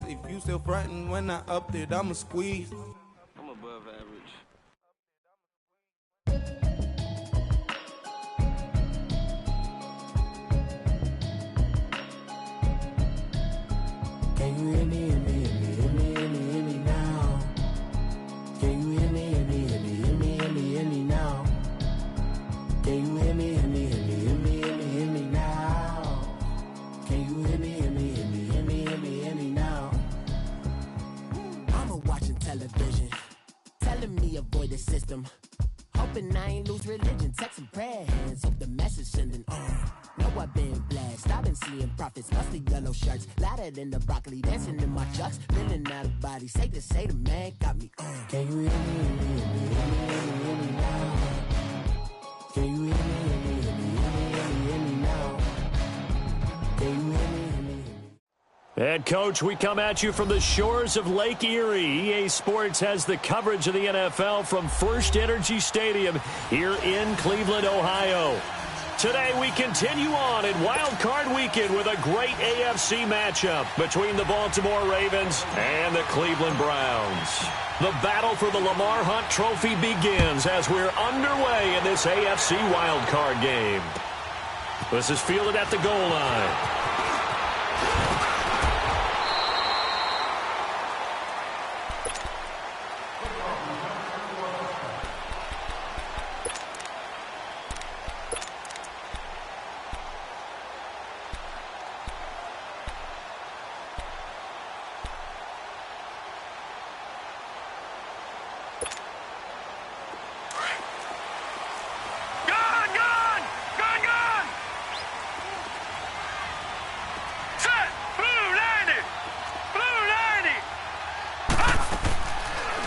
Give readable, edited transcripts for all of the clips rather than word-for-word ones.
If you still frontin' when I upped it, I'ma squeeze. I'm above average. Can you hear me, hear me, hear me, hear me, hear me, hear me now? Can you hear me, hear me, hear me, hear me, hear me, hear me now? Can you hear me, hear me, hear me, hear me, hear me, hear me now? Can you hear me, hear me, hear me, hear me, hear me, hear me now? I'm watching television, telling me avoid the system. Hoping I ain't lose religion, texting prayer hands, hope the message sending on. Know I've been blessed, I've been seeing prophets, mostly yellow shirts, louder than the broccoli, dancing in my chucks, feeling out of body, safe to say the man got me on. Can you hear me, hear me, hear me, hear me, hear me, hear me now? Can you hear me, hear me, hear me, hear me, hear me, hear me now? Can you hear me, hear me, hear me? Head coach, we come at you from the shores of Lake Erie. EA Sports has the coverage of the NFL from First Energy Stadium here in Cleveland, Ohio. Today we continue on in Wild Card Weekend with a great AFC matchup between the Baltimore Ravens and the Cleveland Browns. The battle for the Lamar Hunt Trophy begins as we're underway in this AFC Wild Card game. This is fielded at the goal line.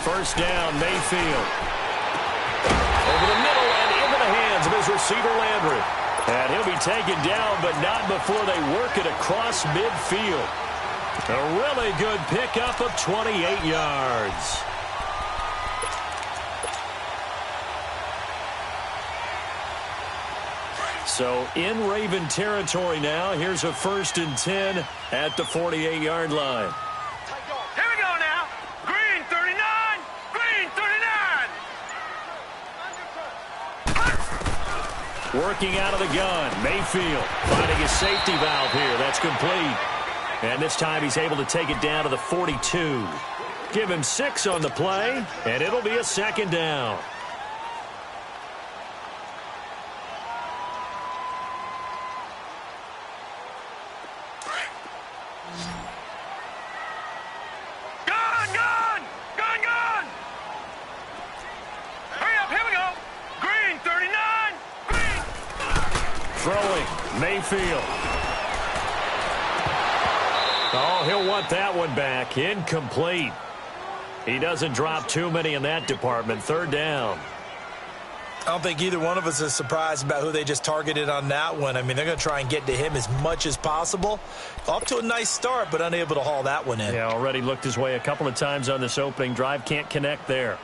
First down, Mayfield. Over the middle and into the hands of his receiver, Landry. And he'll be taken down, but not before they work it across midfield. A really good pickup of 28 yards. So in Raven territory now, here's a 1st and 10 at the 48-yard line. Working out of the gun, Mayfield finding his safety valve here. That's complete. And this time he's able to take it down to the 42. Give him 6 on the play, and it'll be a 2nd down. Mayfield. Oh, he'll want that one back. Incomplete. He doesn't drop too many in that department. 3rd down. I don't think either one of us is surprised about who they just targeted on that one. I mean, they're going to try and get to him as much as possible. Off to a nice start, but unable to haul that one in. Yeah, already looked his way a couple of times on this opening drive. Can't connect there.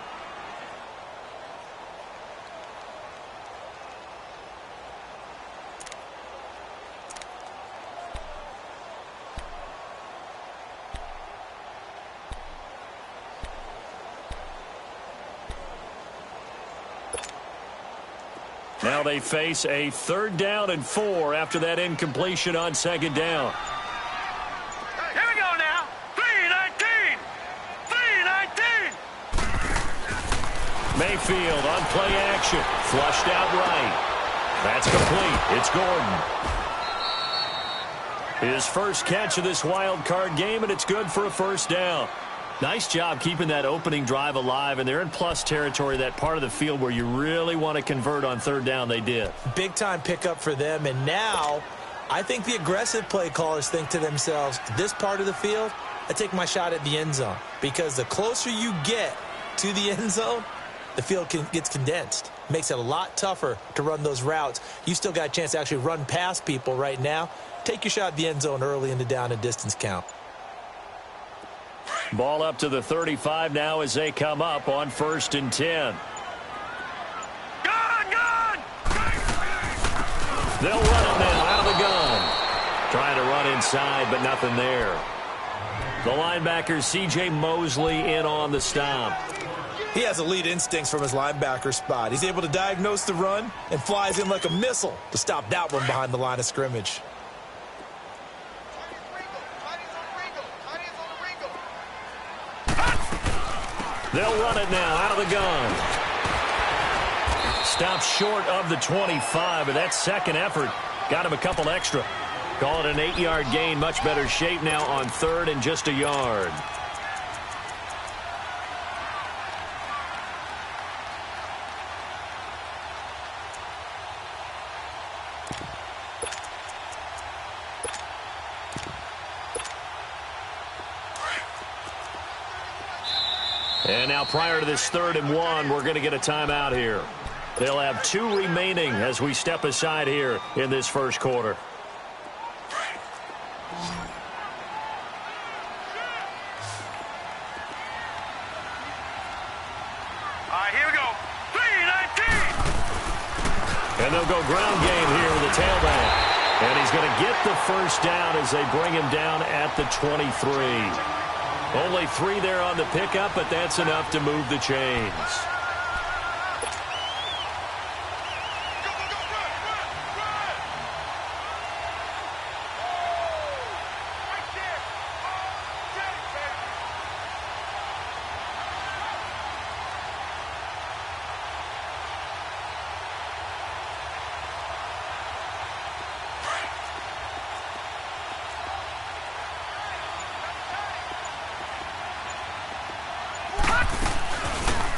Now they face a 3rd down and 4 after that incompletion on 2nd down. Here we go now. 3-19. 3-19. Mayfield on play action. Flushed out right. That's complete. It's Gordon. His first catch of this wild card game, and it's good for a 1st down. Nice job keeping that opening drive alive, and they're in plus territory, that part of the field where you really want to convert on 3rd down. They did. Big-time pickup for them, and now I think the aggressive play callers think to themselves, this part of the field, I take my shot at the end zone, because the closer you get to the end zone, the field gets condensed. Makes it a lot tougher to run those routes. You still got a chance to actually run past people right now. Take your shot at the end zone early in the down and distance count. Ball up to the 35 now as they come up on 1st and 10. Gun! They'll run it now out of the gun. Trying to run inside, but nothing there. The linebacker, C.J. Mosley, in on the stop. He has elite instincts from his linebacker spot. He's able to diagnose the run and flies in like a missile to stop that one behind the line of scrimmage. They'll run it now out of the gun. Stopped short of the 25, but that second effort got him a couple extra. Call it an 8-yard gain. Much better shape now on 3rd and just a yard. And now prior to this 3rd and 1, we're going to get a timeout here. They'll have 2 remaining as we step aside here in this first quarter. Here we go. 3-19. And they'll go ground game here with the tailback. And he's going to get the first down as they bring him down at the 23. Only 3 there on the pickup, but that's enough to move the chains.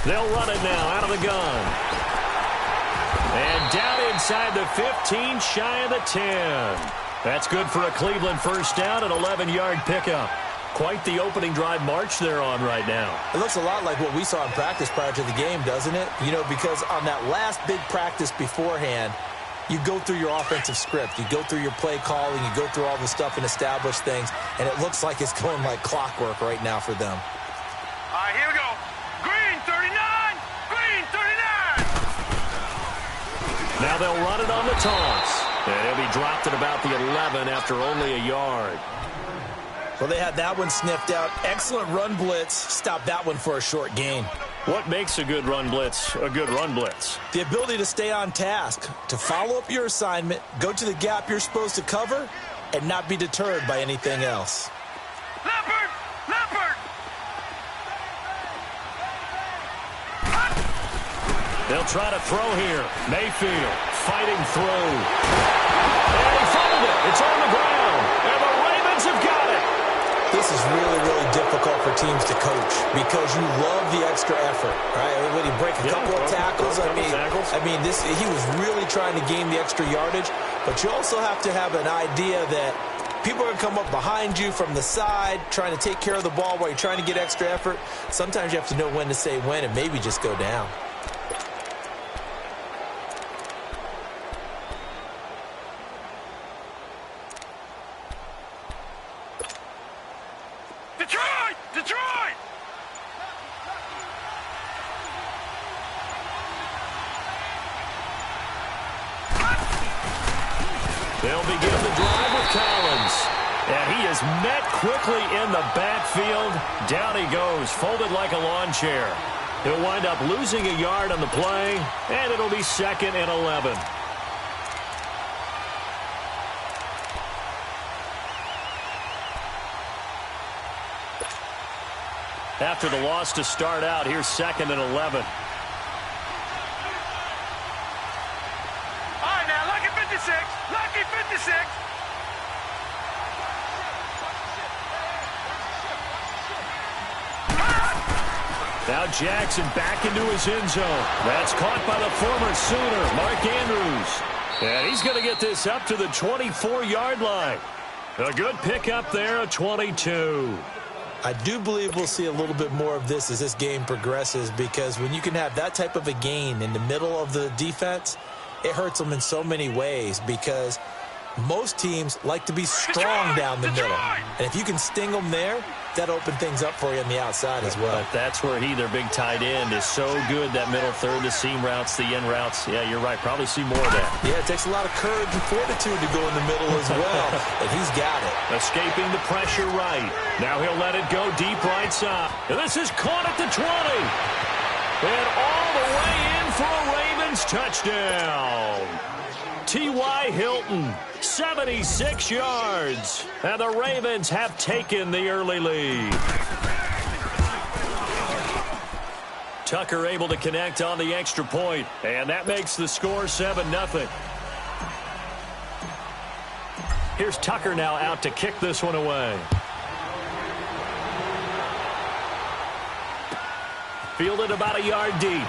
They'll run it now out of the gun. And down inside the 15, shy of the 10. That's good for a Cleveland first down, an 11-yard pickup. Quite the opening drive march they're on right now. It looks a lot like what we saw in practice prior to the game, doesn't it? You know, because on that last big practice beforehand, you go through your offensive script. You go through your play calling. You go through all the stuff and establish things. And it looks like it's going like clockwork right now for them. Here we go. Green 39. Green 39. Now they'll run it on the toss. And he'll be dropped at about the 11 after only a yard. Well, they had that one sniffed out. Excellent run blitz. Stop that one for a short gain. What makes a good run blitz a good run blitz? The ability to stay on task, to follow up your assignment, go to the gap you're supposed to cover, and not be deterred by anything else. Leopard! Leopard! They'll try to throw here. Mayfield fighting through. And he fumbled it. It's on the ground. And the Ravens have got it. This is really, really difficult for teams to coach because you love the extra effort, right? When you break a couple of tackles, he was really trying to gain the extra yardage, but you also have to have an idea that people are going to come up behind you from the side trying to take care of the ball while you're trying to get extra effort. Sometimes you have to know when to say when and maybe just go down. Detroit! Detroit! They'll begin the drive with Collins. And he is met quickly in the backfield. Down he goes, folded like a lawn chair. He'll wind up losing a yard on the play, and it'll be 2nd and 11. After the loss to start out, here's 2nd and 11. All right, now, lucky 56. Lucky 56. Now Jackson back into his end zone. That's caught by the former Sooner, Mark Andrews. And he's going to get this up to the 24-yard line. A good pickup there, a 22. I do believe we'll see a little bit more of this as this game progresses because when you can have that type of a gain in the middle of the defense, it hurts them in so many ways because most teams like to be strong down the middle. And if you can sting them there, that opened things up for you on the outside as well. But that's where their big tight end, is so good, that middle third, the seam routes, the in routes. Yeah, you're right. Probably see more of that. Yeah, it takes a lot of courage and fortitude to go in the middle as well, and he's got it. Escaping the pressure right. Now he'll let it go deep right side. And this is caught at the 20. And all the way in for a Ravens touchdown. T.Y. Hilton, 76 yards. And the Ravens have taken the early lead. Tucker able to connect on the extra point, and that makes the score 7-0. Here's Tucker now out to kick this one away. Fielded about a yard deep.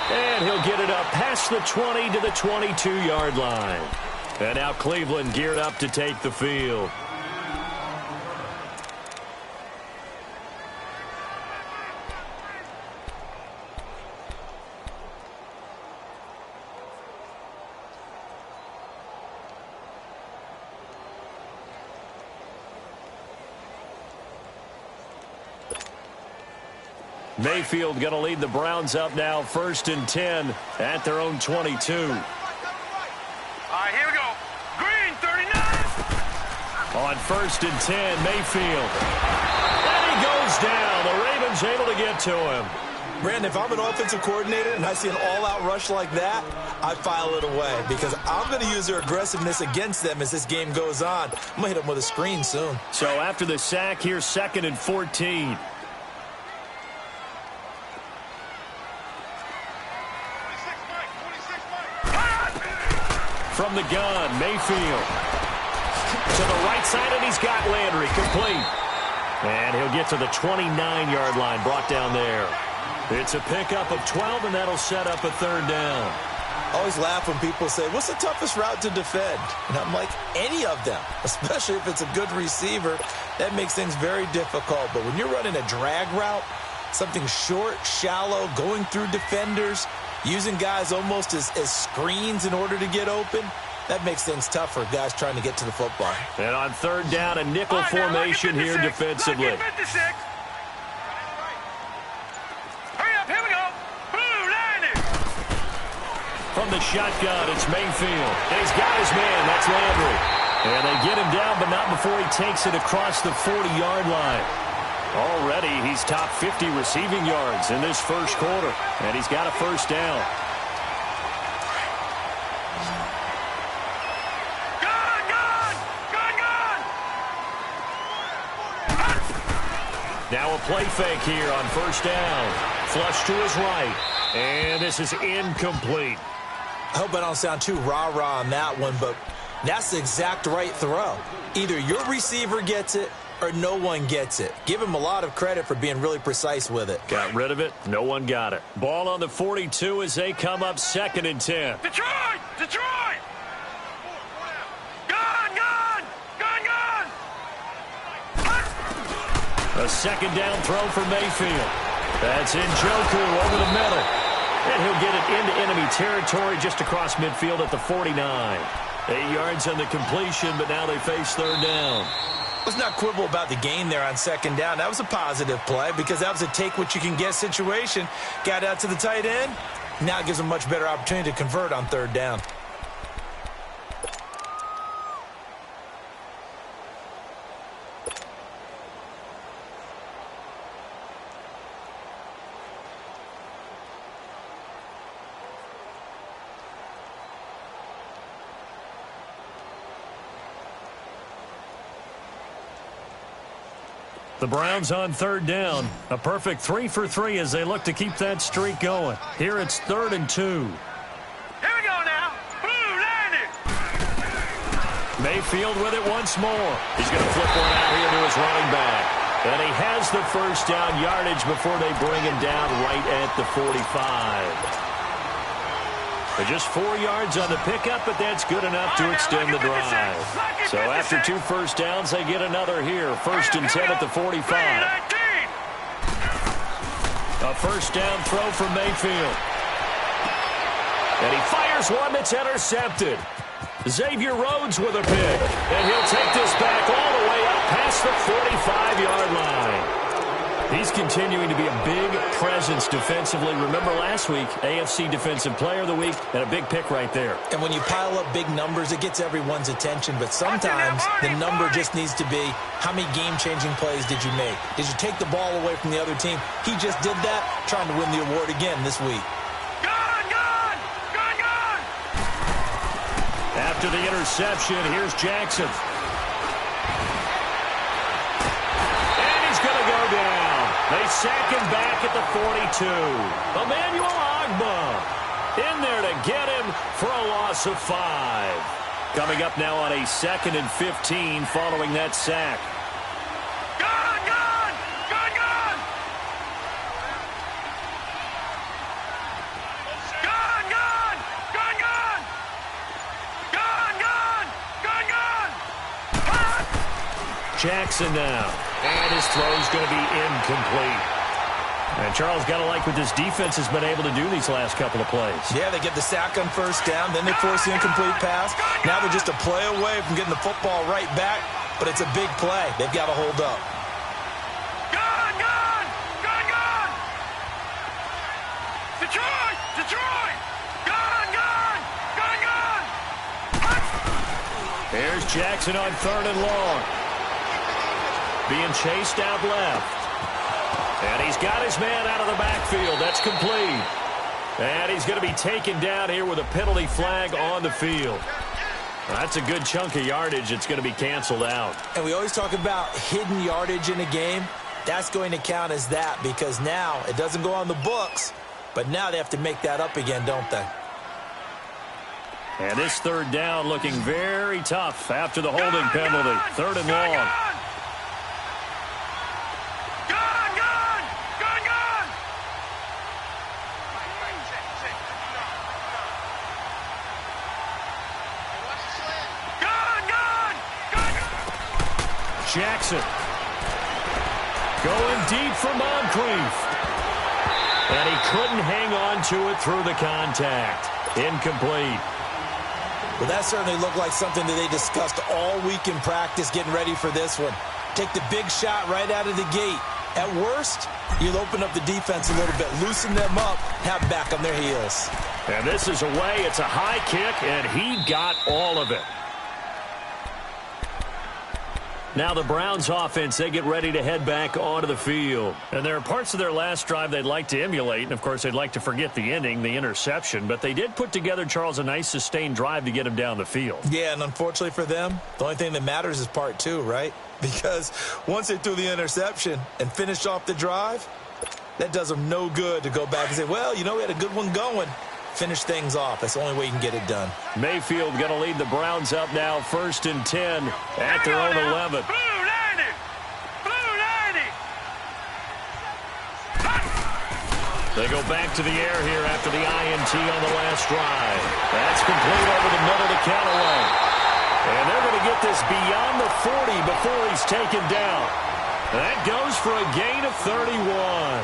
And he'll get it up past the 20 to the 22-yard line. And now Cleveland geared up to take the field. Mayfield going to lead the Browns up now, 1st and 10 at their own 22. All right, here we go. Green, 39. On 1st and 10, Mayfield. And he goes down. The Ravens able to get to him. Brandon, if I'm an offensive coordinator and I see an all-out rush like that, I file it away because I'm going to use their aggressiveness against them as this game goes on. I'm going to hit them with a screen soon. So after the sack, here's 2nd and 14. From the gun, Mayfield. To the right side, and he's got Landry complete. And he'll get to the 29-yard line, brought down there. It's a pickup of 12, and that'll set up a 3rd down. I always laugh when people say, what's the toughest route to defend? And I'm like, any of them, especially if it's a good receiver. That makes things very difficult. But when you're running a drag route, something short, shallow, going through defenders, using guys almost as screens in order to get open, that makes things tough for guys trying to get to the football. And on 3rd down, a nickel formation here defensively. Hurry up, here we go. Blue, landed. From the shotgun, it's Mayfield. And he's got his man. That's Landry. And they get him down, but not before he takes it across the 40-yard line. Already, he's top 50 receiving yards in this 1st quarter. And he's got a 1st down. Now a play fake here on 1st down. Flush to his right. And this is incomplete. I hope I don't sound too rah-rah on that one, but that's the exact right throw. Either your receiver gets it or no one gets it. Give him a lot of credit for being really precise with it. Got rid of it. No one got it. Ball on the 42 as they come up 2nd and 10. Detroit! Detroit! Gun! Gun! Gun! Gun! A 2nd down throw for Mayfield. That's Njoku over the middle. And he'll get it into enemy territory just across midfield at the 49. 8 yards on the completion, but now they face 3rd down. Let's not quibble about the gain there on 2nd down. That was a positive play because that was a take-what-you-can-get situation. Got out to the tight end. Now it gives them a much better opportunity to convert on 3rd down. The Browns on 3rd down. A perfect 3 for 3 as they look to keep that streak going. Here it's 3rd and 2. Here we go now. Blue, landed. Mayfield with it once more. He's going to flip one out here to his running back. And he has the 1st down yardage before they bring him down right at the 45. But just 4 yards on the pickup, but that's good enough to extend the drive. So after 2 1st downs, they get another here. 1st and 10 at the 45. A 1st down throw for Mayfield. And he fires one that's intercepted. Xavier Rhodes with a pick. And he'll take this back all the way up past the 45-yard line. He's continuing to be a big presence defensively. Remember last week, AFC Defensive Player of the Week, and a big pick right there. And when you pile up big numbers, it gets everyone's attention. But sometimes the number just needs to be, how many game-changing plays did you make? Did you take the ball away from the other team? He just did that, trying to win the award again this week. Gone! After the interception, here's Jackson. And he's going to go down. They sack him back at the 42. Emmanuel Ogbah in there to get him for a loss of 5. Coming up now on a 2nd and 15 following that sack. Jackson now. And his throw's going to be incomplete. And Charles, got to like what this defense has been able to do these last couple of plays. Yeah, they get the sack on first down, then they force the incomplete pass. Now they're just a play away from getting the football right back, but it's a big play. They've got to hold up. Gone! Detroit! Gone! There's Jackson on 3rd and long. Being chased out left. And he's got his man out of the backfield. That's complete. And he's going to be taken down here with a penalty flag on the field. That's a good chunk of yardage. It's going to be canceled out. And we always talk about hidden yardage in a game. That's going to count as that because now it doesn't go on the books, but now they have to make that up again, don't they? And this 3rd down looking very tough after the holding penalty. 3rd and long. Jackson going deep for Moncrief. And he couldn't hang on to it through the contact. Incomplete. Well, that certainly looked like something that they discussed all week in practice getting ready for this one. Take the big shot right out of the gate. At worst, you'll open up the defense a little bit, loosen them up, have them back on their heels. And this is away. It's a high kick, and he got all of it. Now the Browns offense, they get ready to head back onto the field. And there are parts of their last drive they'd like to emulate. And, of course, they'd like to forget the ending, the interception. But they did put together, Charles, a nice sustained drive to get him down the field. Yeah, and unfortunately for them, the only thing that matters is part 2, right? Because once they threw the interception and finished off the drive, that does them no good to go back and say, well, you know, we had a good one going. Finish things off. That's the only way you can get it done. Mayfield going to lead the Browns up now, 1st and 10 at their own 11. They go back to the air here after the INT on the last drive. That's complete over the middle to Callaway. And they're going to get this beyond the 40 before he's taken down. That goes for a gain of 31.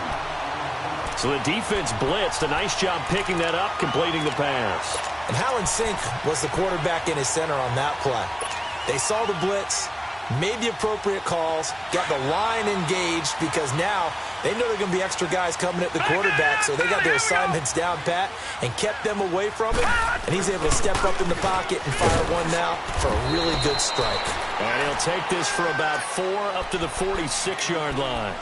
So the defense blitzed. A nice job picking that up, completing the pass. And how in sync was the quarterback in his center on that play? They saw the blitz, made the appropriate calls, got the line engaged because now they know there are going to be extra guys coming at the quarterback, so they got their assignments down pat and kept them away from him, and he's able to step up in the pocket and fire one now for a really good strike. And he'll take this for about 4 up to the 46-yard line.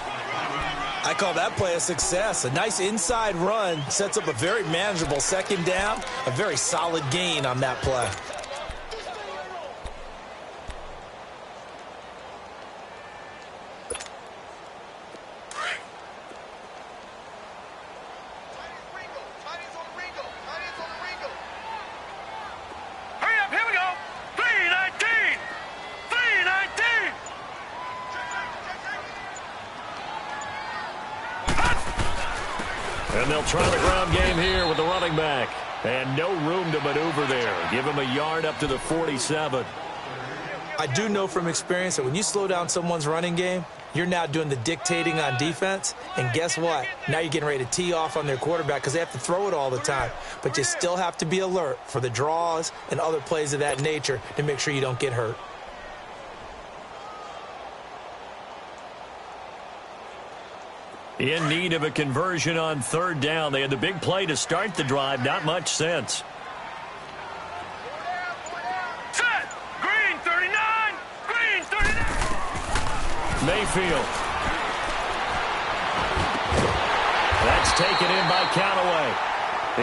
I call that play a success. A nice inside run sets up a very manageable 2nd down, a very solid gain on that play. And they'll try the ground game here with the running back. And no room to maneuver there. Give him a yard up to the 47. I do know from experience that when you slow down someone's running game, you're now doing the dictating on defense. And guess what? Now you're getting ready to tee off on their quarterback because they have to throw it all the time. But you still have to be alert for the draws and other plays of that nature to make sure you don't get hurt. In need of a conversion on third down. They had the big play to start the drive. Not much sense. Set. Green 39. Green 39. Mayfield. That's taken in by Callaway.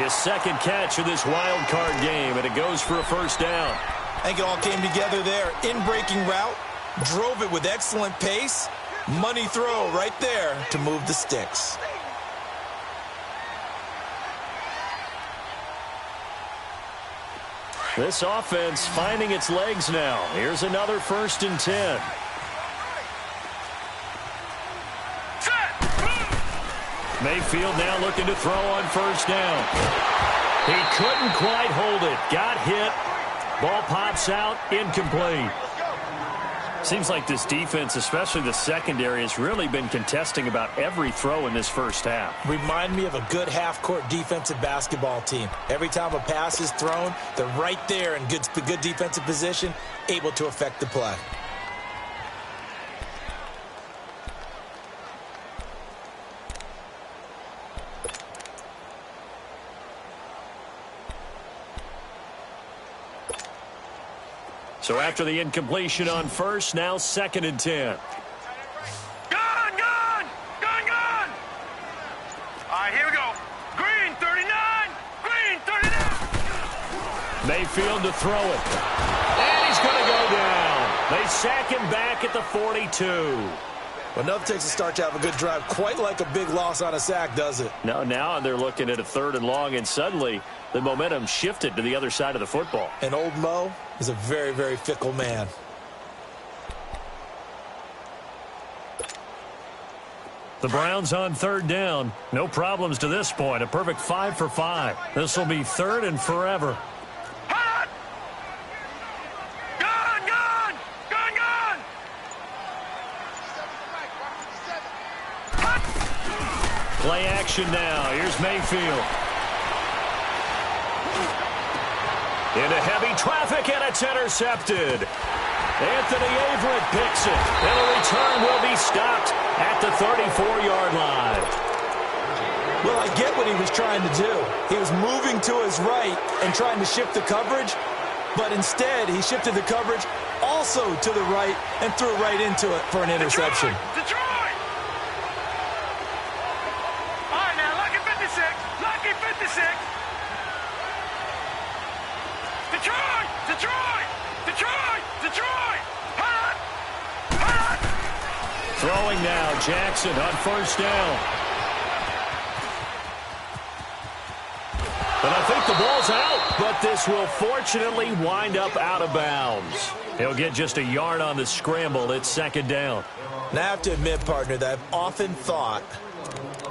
His second catch of this wild card game, and it goes for a first down. I think it all came together there. In-breaking route, drove it with excellent pace. Money throw right there to move the sticks. This offense finding its legs now. Here's another 1st and 10. Mayfield now looking to throw on first down. He couldn't quite hold it. Got hit. Ball pops out. Incomplete. Seems like this defense, especially the secondary, has really been contesting about every throw in this first half. Remind me of a good half-court defensive basketball team. Every time a pass is thrown, they're right there in good defensive position, able to affect the play. So after the incompletion on first, now 2nd and 10. Gun! All right, here we go. Green 39. Green 39. Mayfield to throw it. And he's going to go down. They sack him back at the 42. Well, enough takes a start to have a good drive. Quite like a big loss on a sack, does it? No, now they're looking at a 3rd and long, and suddenly the momentum shifted to the other side of the football. And old Mo is a very, very fickle man. The Browns on 3rd down. No problems to this point. A perfect 5 for 5. This will be 3rd and forever. Hot! Gun! Play action now. Here's Mayfield. Into heavy traffic, and it's intercepted. Anthony Averett picks it, and the return will be stopped at the 34-yard line. Well, I get what he was trying to do. He was moving to his right and trying to shift the coverage, but instead he shifted the coverage also to the right and threw it right into it for an interception. Detroit! All right, now, lucky 56. Lucky 56. Detroit! Detroit! Detroit! Detroit! Hot! Hot! Throwing now, Jackson on first down. And I think the ball's out, but this will fortunately wind up out of bounds. He'll get just a yard on the scramble. It's 2nd down. Now, I have to admit, partner, that I've often thought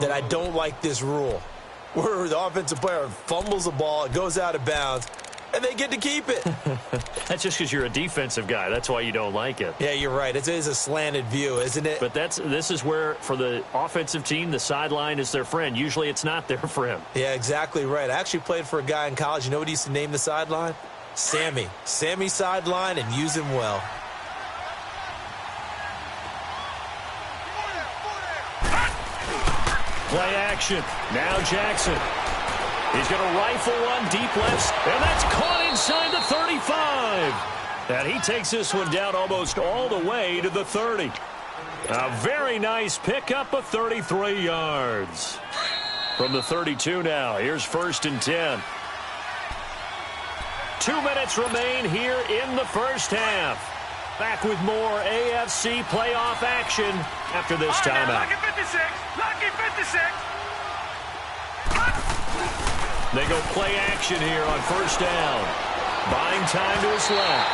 that I don't like this rule, where the offensive player fumbles the ball, it goes out of bounds, and they get to keep it. That's just because you're a defensive guy. That's why you don't like it. Yeah, you're right. It is a slanted view, isn't it? But this is where, for the offensive team, the sideline is their friend. Usually it's not their friend. Yeah, exactly right. I actually played for a guy in college. You know what he used to name the sideline? Sammy. Sammy sideline, and use him well. Play action. Now Jackson. He's going to rifle one deep left, and that's caught inside the 35. And he takes this one down almost all the way to the 30. A very nice pickup of 33 yards. From the 32 now, here's 1st and 10. 2 minutes remain here in the first half. Back with more AFC playoff action after this timeout. Lucky 56. Lucky 56. They go play action here on first down. Buying time to his left.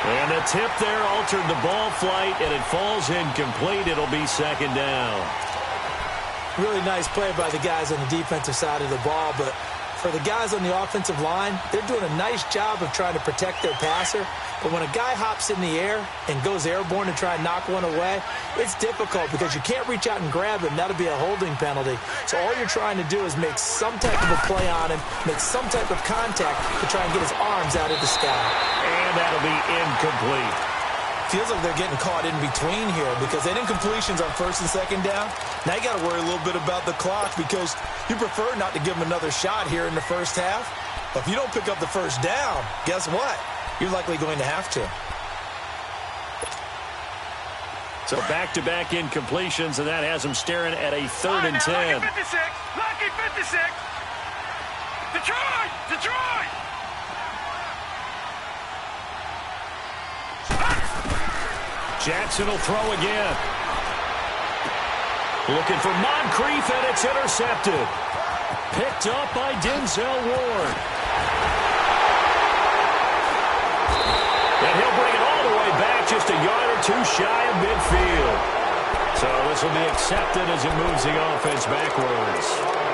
And a tip there altered the ball flight, and it falls incomplete. It'll be 2nd down. Really nice play by the guys on the defensive side of the ball, but for the guys on the offensive line, they're doing a nice job of trying to protect their passer. But when a guy hops in the air and goes airborne to try and knock one away, it's difficult because you can't reach out and grab him. That'll be a holding penalty. So all you're trying to do is make some type of a play on him, make some type of contact to try and get his arms out of the sky. And that'll be incomplete. feels like they're getting caught in between here because they didn't completions on first and second down. Now you got to worry a little bit about the clock because you prefer not to give them another shot here in the first half. But if you don't pick up the first down, guess what? You're likely going to have to. So back-to-back incompletions, and that has them staring at a 3rd and 10. Lucky 56! Lucky 56! Detroit! Detroit! Jackson will throw again. Looking for Moncrief, and it's intercepted. Picked up by Denzel Ward. And he'll bring it all the way back, just a yard or two shy of midfield. So this will be accepted as it moves the offense backwards.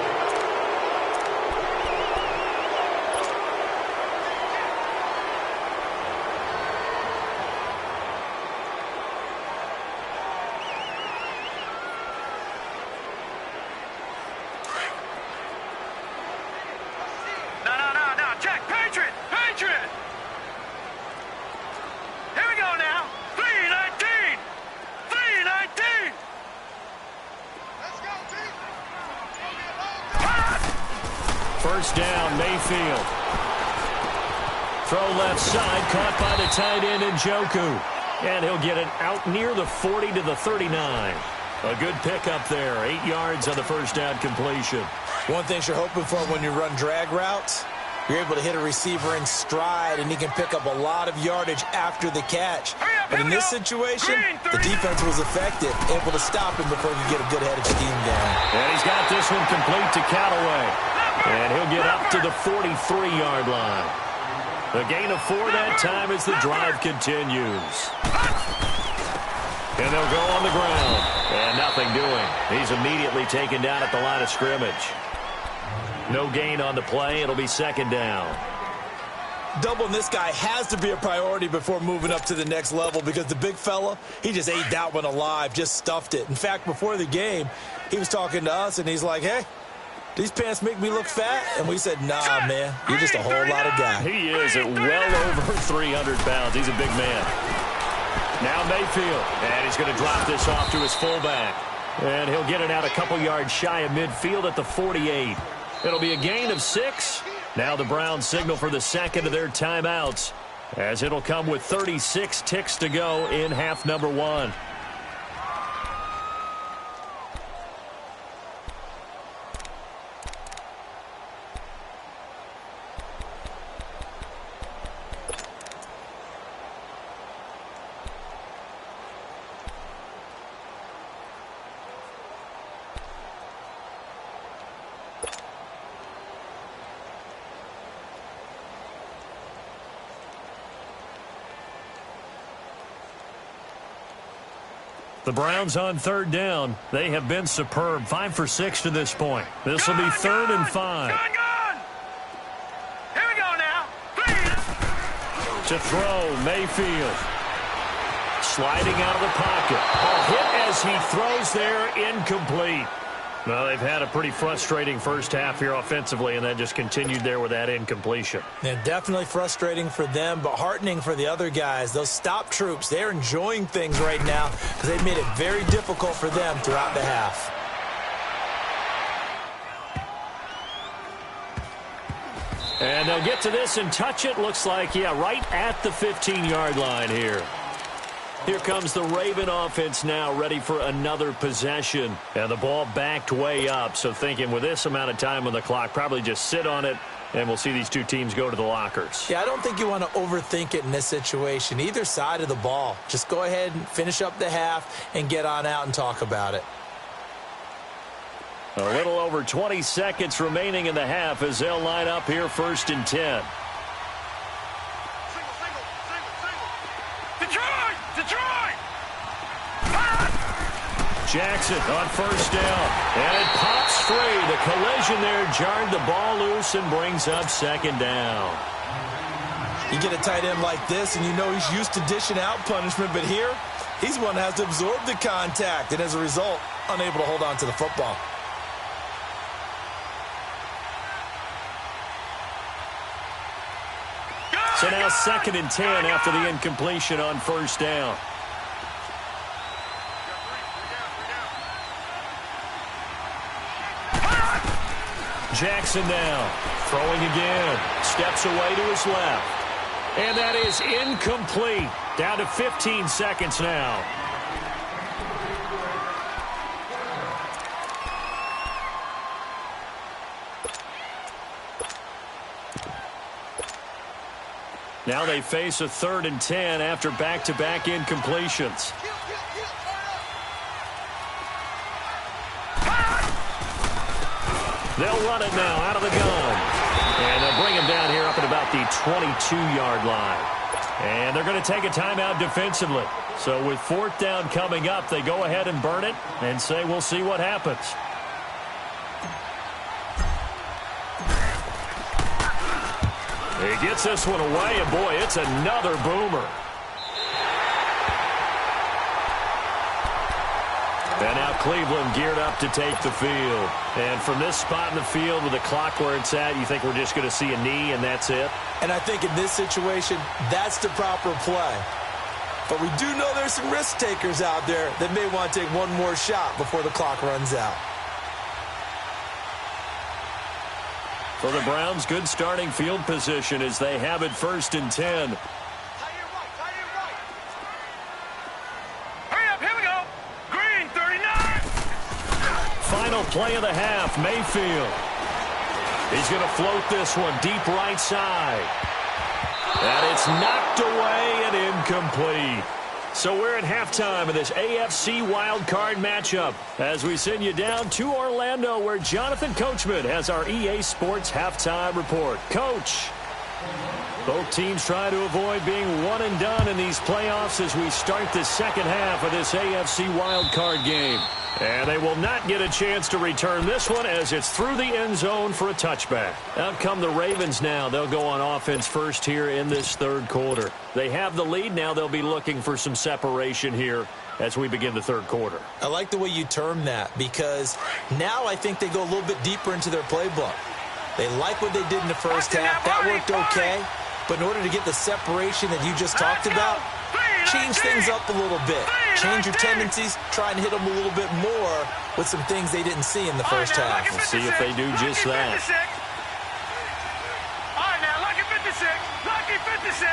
First down, Mayfield. Throw left side, caught by the tight end Njoku. And he'll get it out near the 40 to the 39. A good pickup there, 8 yards on the first down completion. One thing you're hoping for when you run drag routes, you're able to hit a receiver in stride, and he can pick up a lot of yardage after the catch. But in this situation, the defense was effective, able to stop him before he could get a good head of steam going. And he's got this one complete to Callaway. And he'll get up to the 43-yard line. The gain of 4 that time as the drive continues. And they'll go on the ground. And nothing doing. He's immediately taken down at the line of scrimmage. No gain on the play. It'll be second down. Doubling this guy has to be a priority before moving up to the next level because the big fella, he just ate that one alive, just stuffed it. In fact, before the game, he was talking to us, and he's like, hey, these pants make me look fat? And we said, nah, man, you're just a whole lot of guy. He is at well over 300 pounds. He's a big man. Now Mayfield, and he's going to drop this off to his fullback. And he'll get it out a couple yards shy of midfield at the 48. It'll be a gain of 6. Now the Browns signal for the second of their timeouts, as it'll come with 36 ticks to go in half number 1. The Browns on third down. They have been superb. 5 for 6 to this point. This will be 3rd and 5. Here we go now. To throw, Mayfield. Sliding out of the pocket. A hit as he throws there, incomplete. Well, they've had a pretty frustrating first half here offensively, and then just continued there with that incompletion. Yeah, definitely frustrating for them, but heartening for the other guys. Those stop troops, they're enjoying things right now because they've made it very difficult for them throughout the half. And they'll get to this and touch it. Looks like, yeah, right at the 15-yard line here. Here comes the Raven offense now, ready for another possession. And the ball backed way up, so thinking with this amount of time on the clock, probably just sit on it, and we'll see these two teams go to the lockers. Yeah, I don't think you want to overthink it in this situation. Either side of the ball. Just go ahead and finish up the half and get on out and talk about it. A little over 20 seconds remaining in the half as they'll line up here 1st and 10. Jackson on first down, and it pops free. The collision there jarred the ball loose and brings up second down. You get a tight end like this, and you know he's used to dishing out punishment, but here, he's one that has to absorb the contact, and as a result, unable to hold on to the football. So now 2nd and 10 after the incompletion on first down. Jackson now throwing again. Steps away to his left. And that is incomplete. Down to 15 seconds now. Now they face a 3rd and 10 after back-to-back incompletions. They'll run it now out of the gun. And they'll bring him down here up at about the 22-yard line. And they're going to take a timeout defensively. So with 4th down coming up, they go ahead and burn it and say we'll see what happens. He gets this one away, and boy, it's another boomer. And now Cleveland geared up to take the field. And from this spot in the field with the clock where it's at, you think we're just going to see a knee and that's it? And I think in this situation, that's the proper play. But we do know there's some risk takers out there that may want to take one more shot before the clock runs out. For the Browns, good starting field position as they have it 1st and 10. Final play of the half, Mayfield. He's going to float this one deep right side. And it's knocked away and incomplete. So we're at halftime of this AFC wildcard matchup as we send you down to Orlando where Jonathan Coachman has our EA Sports halftime report. Coach, both teams try to avoid being one and done in these playoffs as we start the second half of this AFC wildcard game. And they will not get a chance to return this one as it's through the end zone for a touchback. Out come the Ravens now. They'll go on offense first here in this 3rd quarter. They have the lead now. They'll be looking for some separation here as we begin the 3rd quarter. I like the way you term that because now I think they go a little bit deeper into their playbook. They like what they did in the first half. That worked okay. But in order to get the separation that you just talked about, change things up a little bit. Change your tendencies. Try and hit them a little bit more with some things they didn't see in the first half. We'll see if they do just that. All right, now, lucky 56. Lucky 56.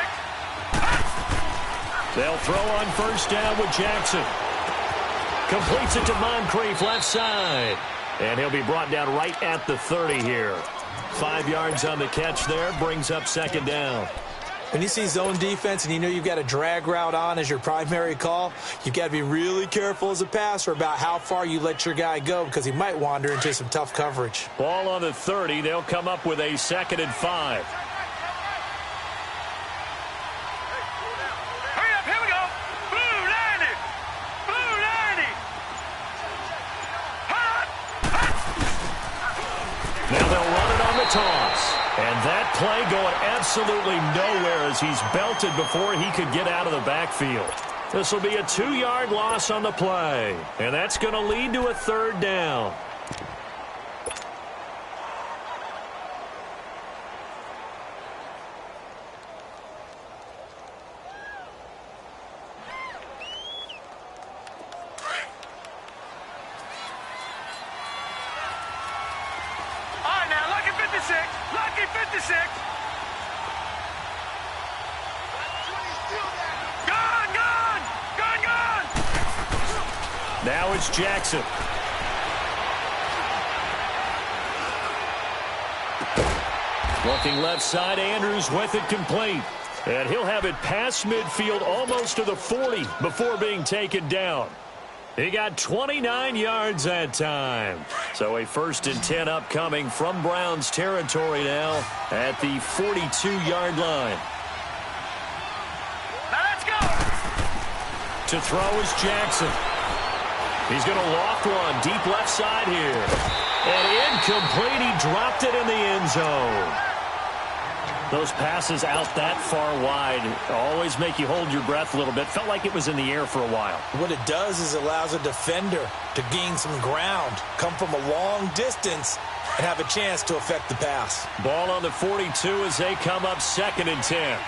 They'll throw on first down with Jackson. Completes it to Moncrief left side. And he'll be brought down right at the 30 here. 5 yards on the catch there. Brings up 2nd down. When you see zone defense and you know you've got a drag route on as your primary call, you've got to be really careful as a passer about how far you let your guy go because he might wander into some tough coverage. Ball on the 30. They'll come up with a 2nd and 5. Hurry up, here we go. Blue 90. Blue 90. Now they'll run it on the toss. And that play going absolutely nowhere as he's belted before he could get out of the backfield. This will be a 2-yard loss on the play. And that's going to lead to a 3rd down. Lucky 56. Gone, gone, gone, gone. Now it's Jackson. Looking left side, Andrews with it complete. And he'll have it past midfield almost to the 40 before being taken down. He got 29 yards that time. So a 1st and 10 upcoming from Browns territory now at the 42-yard line. Now let's go. To throw is Jackson. He's going to loft one deep left side here. And incomplete. He dropped it in the end zone. Those passes out that far wide always make you hold your breath a little bit. Felt like it was in the air for a while. What it does is it allows a defender to gain some ground, come from a long distance, and have a chance to affect the pass. Ball on the 42 as they come up 2nd and 10.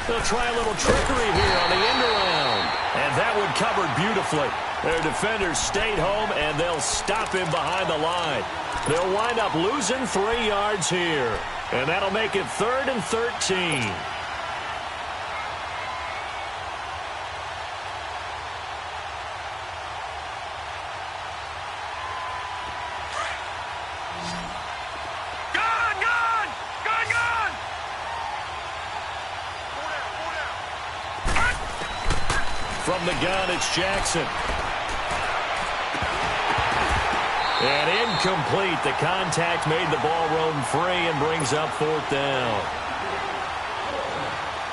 They'll try a little trickery here on the end around. And that one covered beautifully. Their defenders stayed home, and they'll stop him behind the line. They'll wind up losing 3 yards here. And that'll make it 3rd and 13. From the gun, it's Jackson. And incomplete. The contact made the ball roam free and brings up 4th down.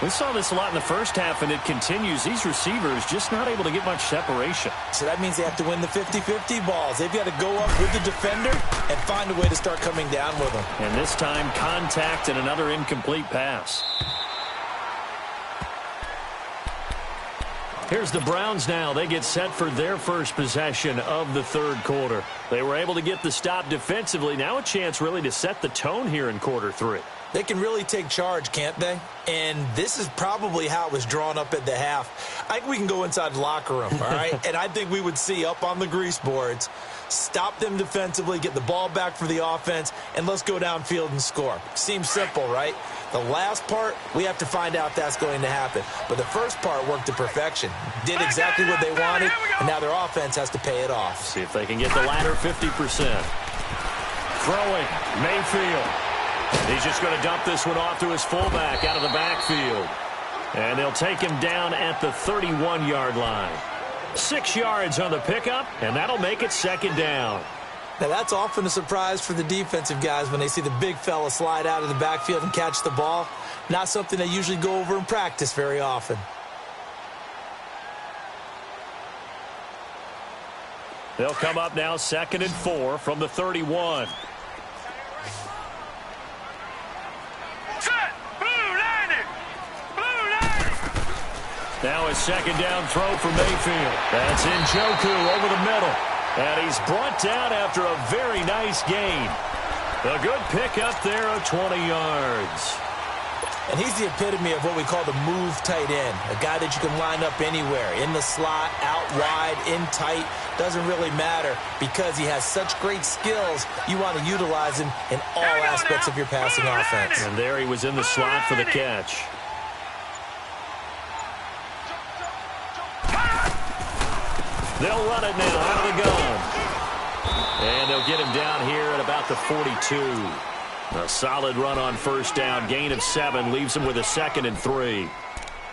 We saw this a lot in the first half, and it continues. These receivers just not able to get much separation. So that means they have to win the 50-50 balls. They've got to go up with the defender and find a way to start coming down with them. And this time, contact and another incomplete pass. Here's the Browns now. They get set for their first possession of the 3rd quarter. They were able to get the stop defensively. Now a chance really to set the tone here in quarter 3. They can really take charge, can't they? And this is probably how it was drawn up at the half. I think we can go inside the locker room, all right? And I think we would see up on the grease boards, stop them defensively, get the ball back for the offense, and let's go downfield and score. Seems simple, right? The last part, we have to find out if that's going to happen. But the first part worked to perfection. Did exactly what they wanted, and now their offense has to pay it off. See if they can get the latter 50%. Throwing, Mayfield. He's just going to dump this one off to his fullback out of the backfield. And they'll take him down at the 31-yard line. 6 yards on the pickup, and that'll make it 2nd down. Now, that's often a surprise for the defensive guys when they see the big fella slide out of the backfield and catch the ball. Not something they usually go over in practice very often. They'll come up now 2nd and 4 from the 31. Now a 2nd down throw for Mayfield. That's Njoku over the middle. And he's brought down after a very nice gain. A good pickup there of 20 yards. And he's the epitome of what we call the move tight end. A guy that you can line up anywhere. In the slot, out wide, in tight. Doesn't really matter because he has such great skills. You want to utilize him in all aspects of your passing offense. And there he was in the slot for the catch. They'll run it now out of the gun. And they'll get him down here at about the 42. A solid run on 1st down. Gain of 7 leaves him with a 2nd and 3.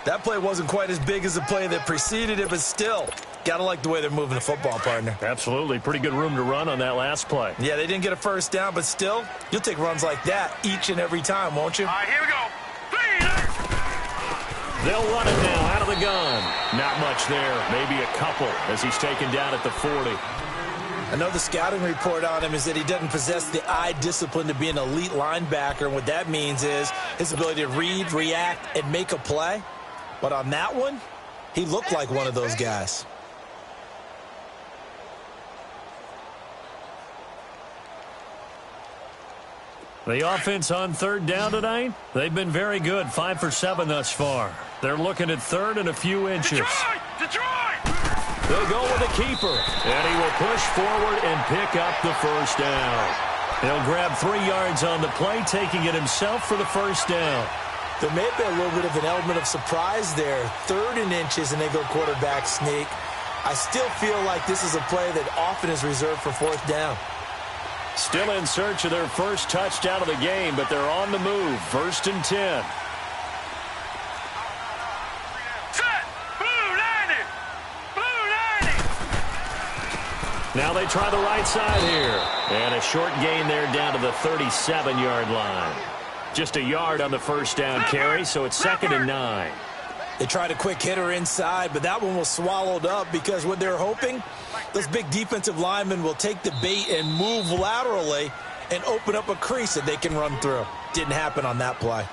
That play wasn't quite as big as the play that preceded it, but still, got to like the way they're moving the football, partner. Absolutely. Pretty good room to run on that last play. Yeah, they didn't get a 1st down, but still, you'll take runs like that each and every time, won't you? All right, here we go. They'll run it now out of the gun. Not much there. Maybe a couple as he's taken down at the 40. I know the scouting report on him is that he doesn't possess the eye discipline to be an elite linebacker. And what that means is his ability to read, react, and make a play. But on that one, he looked like one of those guys. The offense on 3rd down tonight, they've been very good. 5 for 7 thus far. They're looking at 3rd and a few inches. Detroit! They'll go with a keeper, and he will push forward and pick up the 1st down. He'll grab 3 yards on the play, taking it himself for the 1st down. There may have been a little bit of an element of surprise there. 3rd and inches, and they go quarterback sneak. I still feel like this is a play that often is reserved for 4th down. Still in search of their first touchdown of the game, but they're on the move. 1st and 10. Set! Blue landing! Blue landing! Now they try the right side here. And a short gain there down to the 37-yard line. Just a yard on the 1st down carry, so it's 2nd and 9. They tried a quick hitter inside, but that one was swallowed up because what they're hoping, those big defensive linemen will take the bait and move laterally and open up a crease that they can run through. Didn't happen on that play.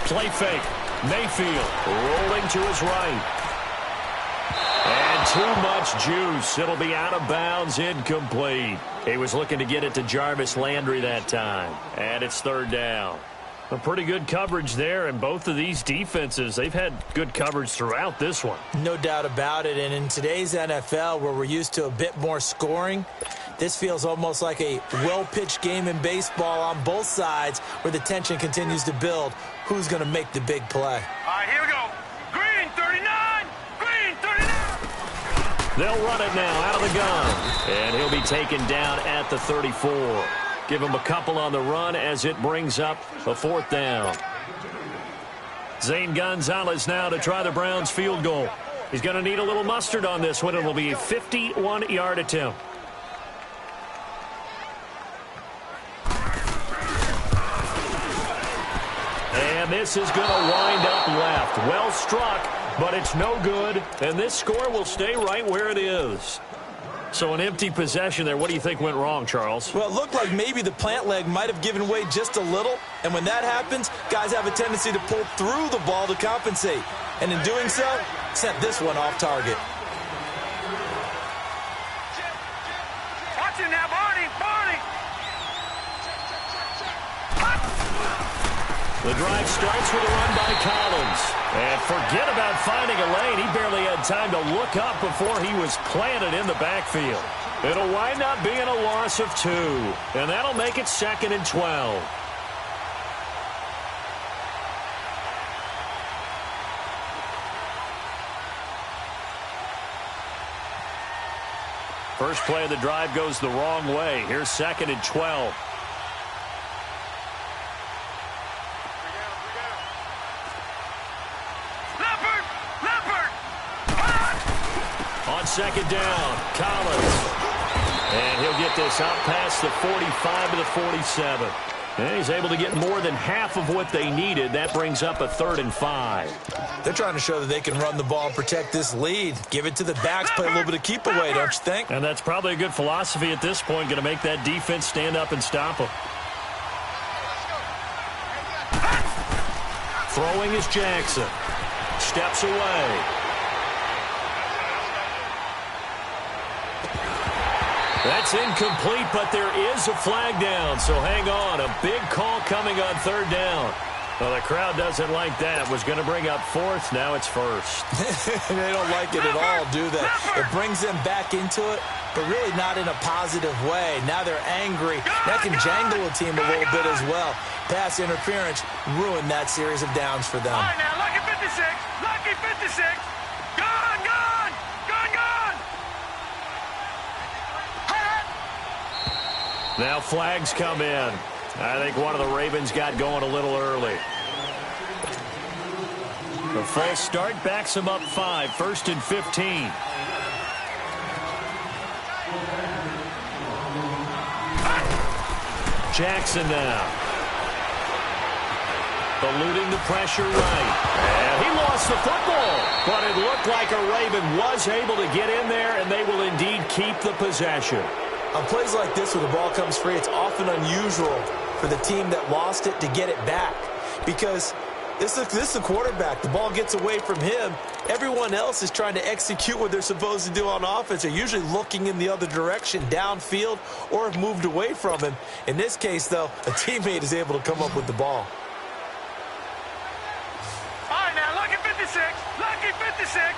Play fake. Mayfield rolling to his right. And too much juice. It'll be out of bounds, incomplete. He was looking to get it to Jarvis Landry that time. And it's third down. A pretty good coverage there, and both of these defenses, they've had good coverage throughout this one. No doubt about it, and in today's NFL, where we're used to a bit more scoring, this feels almost like a well-pitched game in baseball on both sides where the tension continues to build. Who's going to make the big play? All right, here we go. Green, 39. Green, 39. They'll run it now out of the gun, and he'll be taken down at the 34. Give him a couple on the run as it brings up a fourth down. Zane Gonzalez now to try the Browns field goal. He's going to need a little mustard on this one. It'll be a 51-yard attempt. And this is going to wind up left. Well struck, but it's no good. And this score will stay right where it is. So an empty possession there. What do you think went wrong, Charles? Well, it looked like maybe the plant leg might have given way just a little. And when that happens, guys have a tendency to pull through the ball to compensate. And in doing so, sent this one off target. Watch it now, Barney. The drive starts with a run by Collins. And forget about finding a lane. He barely had time to look up before he was planted in the backfield. It'll wind up being a loss of 2. And that'll make it 2nd and 12. First play of the drive goes the wrong way. Here's 2nd and 12. Second down, Collins. And he'll get this out past the 45 to the 47. And he's able to get more than half of what they needed. That brings up a 3rd and 5. They're trying to show that they can run the ball and protect this lead. Give it to the backs, play a little bit of keep away, don't you think? And that's probably a good philosophy at this point, going to make that defense stand up and stop them. Throwing is Jackson. Steps away. That's incomplete, but there is a flag down, so hang on. A big call coming on 3rd down. Well, the crowd doesn't like that. Was going to bring up 4th. Now it's 1st. They don't like it at all, do they? It brings them back into it, but really not in a positive way. Now they're angry. That can jangle a team a little bit as well. Pass interference ruined that series of downs for them. All right, now, lucky 56. Lucky 56. Gone, gone. Gone, gone. Now flags come in. I think one of the Ravens got going a little early. The false start backs him up 5. 1st and 15. Jackson now. Eluding the pressure right. And he lost the football. But it looked like a Raven was able to get in there, and they will indeed keep the possession. On plays like this where the ball comes free, it's often unusual for the team that lost it to get it back. Because this is the quarterback. The ball gets away from him. Everyone else is trying to execute what they're supposed to do on offense. They're usually looking in the other direction, downfield, or have moved away from him. In this case, though, a teammate is able to come up with the ball. All right, now, lucky 56. Lucky 56.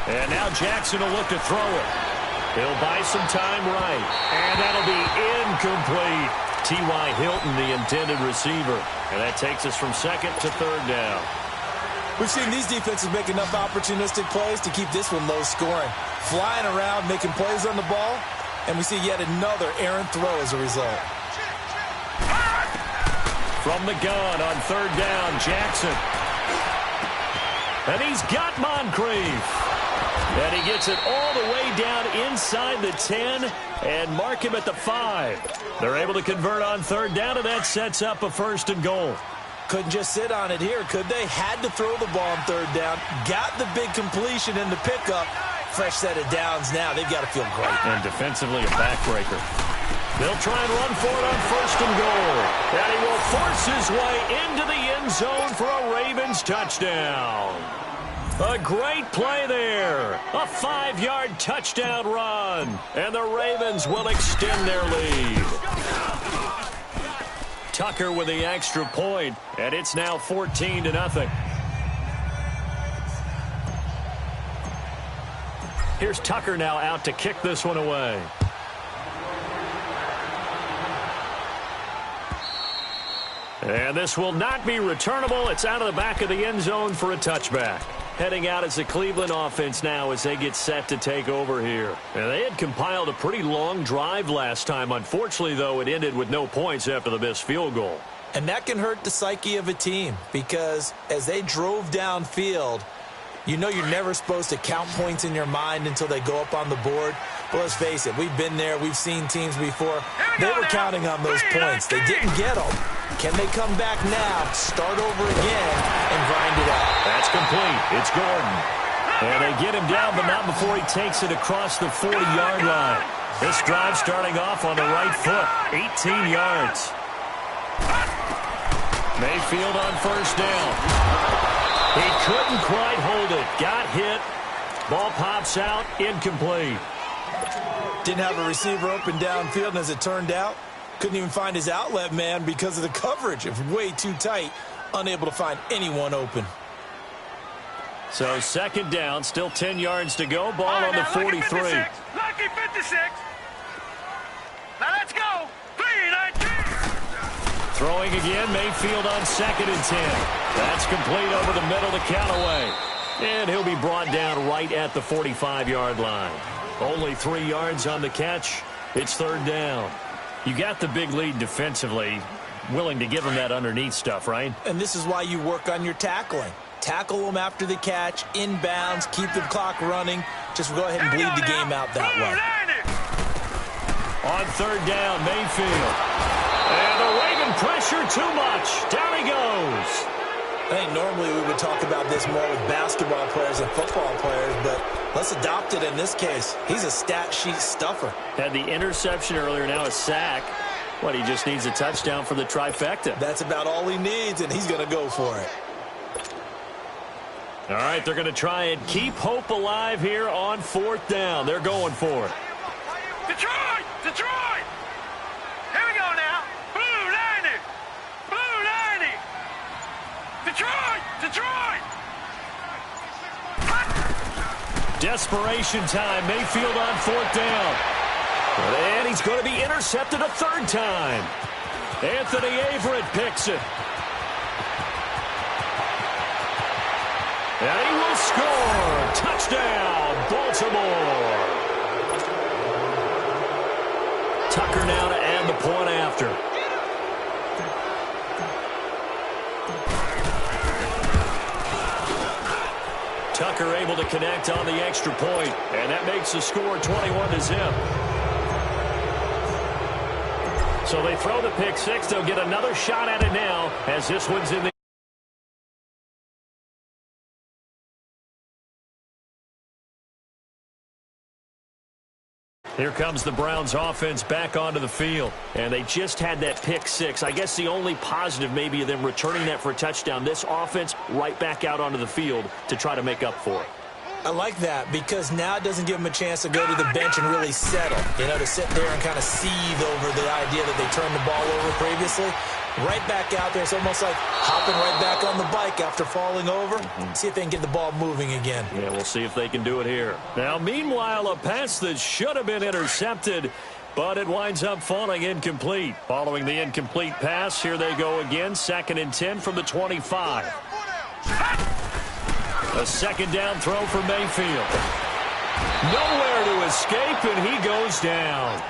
And now Jackson will look to throw it. He'll buy some time right. And that'll be incomplete. T.Y. Hilton, the intended receiver. And that takes us from 2nd to 3rd down. We've seen these defenses make enough opportunistic plays to keep this one low scoring. Flying around, making plays on the ball. And we see yet another errant throw as a result. From the gun on 3rd down, Jackson. And he's got Moncrief. And he gets it all the way down inside the 10 and mark him at the 5. They're able to convert on 3rd down, and that sets up a 1st and goal. Couldn't just sit on it here, could they? Had to throw the ball on third down. Got the big completion in the pickup. Fresh set of downs now. They've got to feel great. And defensively, a backbreaker. They'll try and run for it on first and goal. And he will force his way into the end zone for a Ravens touchdown. A great play there. A 5-yard touchdown run. And the Ravens will extend their lead. Tucker with the extra point, and it's now 14-0. Here's Tucker now out to kick this one away. And this will not be returnable. It's out of the back of the end zone for a touchback. Heading out as the Cleveland offense now as they get set to take over here. And they had compiled a pretty long drive last time. Unfortunately, though, it ended with no points after the missed field goal. And that can hurt the psyche of a team because as they drove downfield, you know you're never supposed to count points in your mind until they go up on the board. But let's face it, we've been there. We've seen teams before. They were counting on those points. They didn't get them. Can they come back now, start over again, and grind it out? That's complete. It's Gordon. And they get him down, but not before he takes it across the 40-yard line. This drive starting off on the right foot, 18 yards. Mayfield on first down. He couldn't quite hold it. Got hit. Ball pops out, incomplete. Didn't have a receiver open downfield, and as it turned out, couldn't even find his outlet man because of the coverage. It was way too tight, unable to find anyone open. So second down, still 10 yards to go. Ball on the 43. Lucky 56. Now let's go. 3-19. Throwing again, Mayfield on second and 10. That's complete over the middle to Callaway. And he'll be brought down right at the 45-yard line. Only 3 yards on the catch. It's third down. You got the big lead defensively, willing to give them that underneath stuff, right? And this is why you work on your tackling. Tackle them after the catch, inbounds, keep the clock running. Just go ahead and bleed the game out that way. On third down, Mayfield. And they're waving pressure too much. Down he goes. I think normally we would talk about this more with basketball players and football players, but let's adopt it in this case. He's a stat sheet stuffer. Had the interception earlier, now a sack. What, he just needs a touchdown for the trifecta. That's about all he needs, and he's going to go for it. All right, they're going to try and keep hope alive here on fourth down. They're going for it. Detroit! Detroit! Here we go now. Blue 90! Blue 90! Detroit! Detroit! Desperation time. Mayfield on fourth down. And he's going to be intercepted a third time. Anthony Averett picks it. And he will score. Touchdown, Baltimore. Tucker now to add the point after. Tucker able to connect on the extra point, and that makes the score 21-0. So they throw the pick six. They'll get another shot at it now as this one's in the... Here comes the Browns offense back onto the field, and they just had that pick six. I guess the only positive maybe of them returning that for a touchdown. This offense right back out onto the field to try to make up for it. I like that because now it doesn't give them a chance to go to the bench and really settle. You know, to sit there and kind of seethe over the idea that they turned the ball over previously. Right back out there. It's almost like hopping right back on the bike after falling over. See if they can get the ball moving again. Yeah, we'll see if they can do it here. Now, meanwhile, a pass that should have been intercepted, but it winds up falling incomplete. Following the incomplete pass, here they go again. 2nd and 10 from the 25. A second down throw for Mayfield. Nowhere to escape, and he goes down.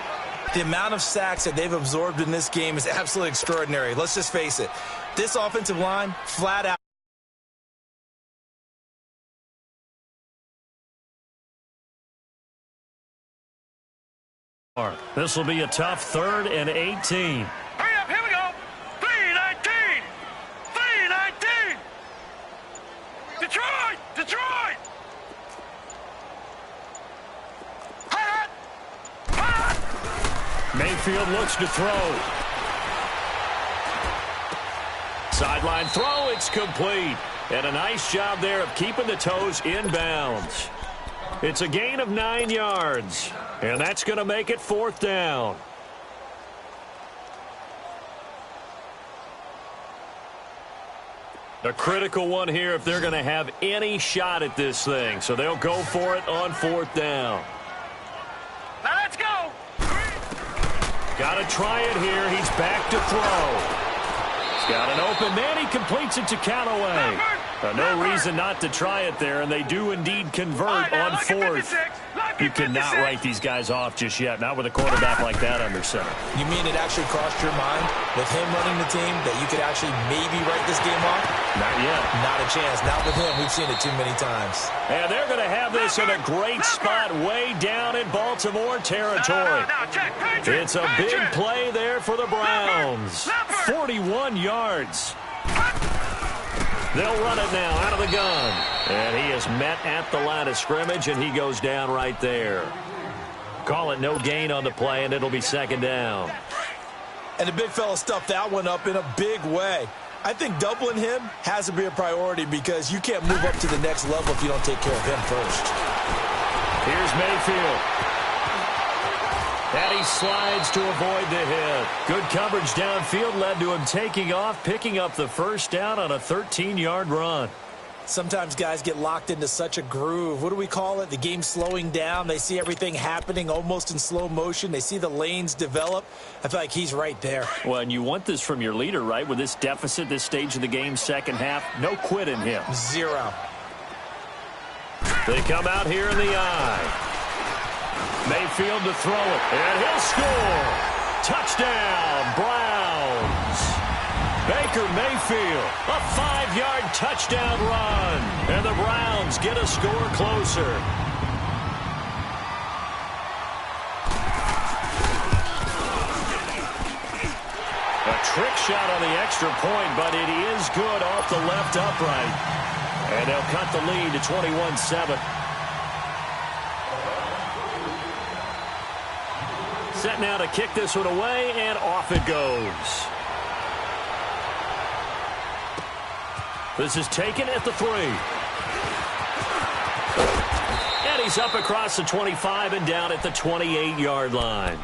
The amount of sacks that they've absorbed in this game is absolutely extraordinary. Let's just face it. This offensive line, flat out. This will be a tough 3rd and 18. Hurry up, here we go. 3-19. 3-19. Mayfield looks to throw. Sideline throw, it's complete. And a nice job there of keeping the toes in bounds. It's a gain of 9 yards. And that's going to make it 4th down. A critical one here if they're going to have any shot at this thing. So they'll go for it on 4th down. Now let's go. Got to try it here. He's back to throw. He's got an open man. He completes it to Callaway. No reason not to try it there, and they do indeed convert on 4th. You cannot write these guys off just yet, not with a quarterback like that under center. You mean it actually crossed your mind with him running the team that you could actually maybe write this game off? Not yet. Not a chance. Not with him. We've seen it too many times. And they're going to have this in a great spot way down in Baltimore territory. It's a big play there for the Browns. 41 yards. They'll run it now out of the gun. And he is met at the line of scrimmage, and he goes down right there. Call it no gain on the play, and it'll be 2nd down. And the big fella stuffed that one up in a big way. I think doubling him has to be a priority because you can't move up to the next level if you don't take care of him first. Here's Mayfield. And he slides to avoid the hit. Good coverage downfield led to him taking off, picking up the 1st down on a 13-yard run. Sometimes guys get locked into such a groove. What do we call it? The game slowing down. They see everything happening almost in slow motion. They see the lanes develop. I feel like he's right there. Well, and you want this from your leader, right? With this deficit, this stage of the game, second half, no quit in him. 0. They come out here in the eye. Mayfield to throw it, and he'll score. Touchdown, Browns. Baker Mayfield, a 5-yard touchdown run, and the Browns get a score closer. A trick shot on the extra point, but it is good off the left upright. And they'll cut the lead to 21-7. Set now to kick this one away, and off it goes. This is taken at the 3. And he's up across the 25 and down at the 28-yard line.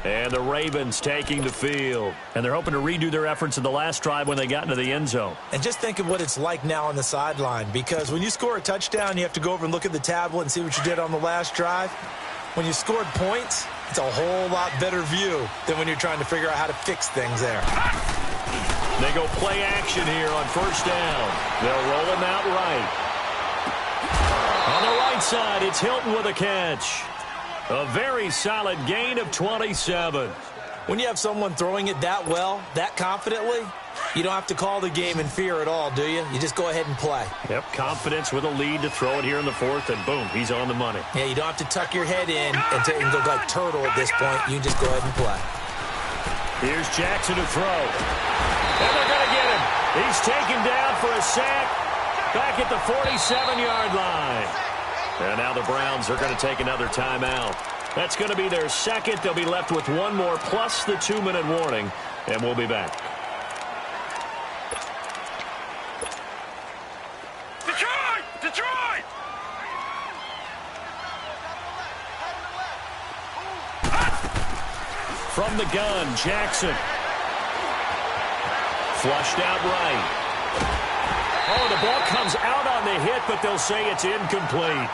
And the Ravens taking the field. And they're hoping to redo their efforts in the last drive when they got into the end zone. And just think of what it's like now on the sideline. Because when you score a touchdown, you have to go over and look at the tablet and see what you did on the last drive. When you scored points, it's a whole lot better view than when you're trying to figure out how to fix things there. They go play action here on 1st down. They'll roll him out right. On the right side, it's Hilton with a catch. A very solid gain of 27. When you have someone throwing it that well, that confidently, you don't have to call the game in fear at all, do you? You just go ahead and play. Yep, confidence with a lead to throw it here in the 4th, and boom, he's on the money. Yeah, you don't have to tuck your head in and go like turtle at this point. You just go ahead and play. Here's Jackson to throw. And they're going to get him. He's taken down for a sack back at the 47-yard line. And now the Browns are going to take another timeout. That's going to be their 2nd. They'll be left with 1 more plus the 2-minute warning, and we'll be back. Detroit! Detroit! From the gun, Jackson. Flushed out right. Oh, the ball comes out on the hit, but they'll say it's incomplete.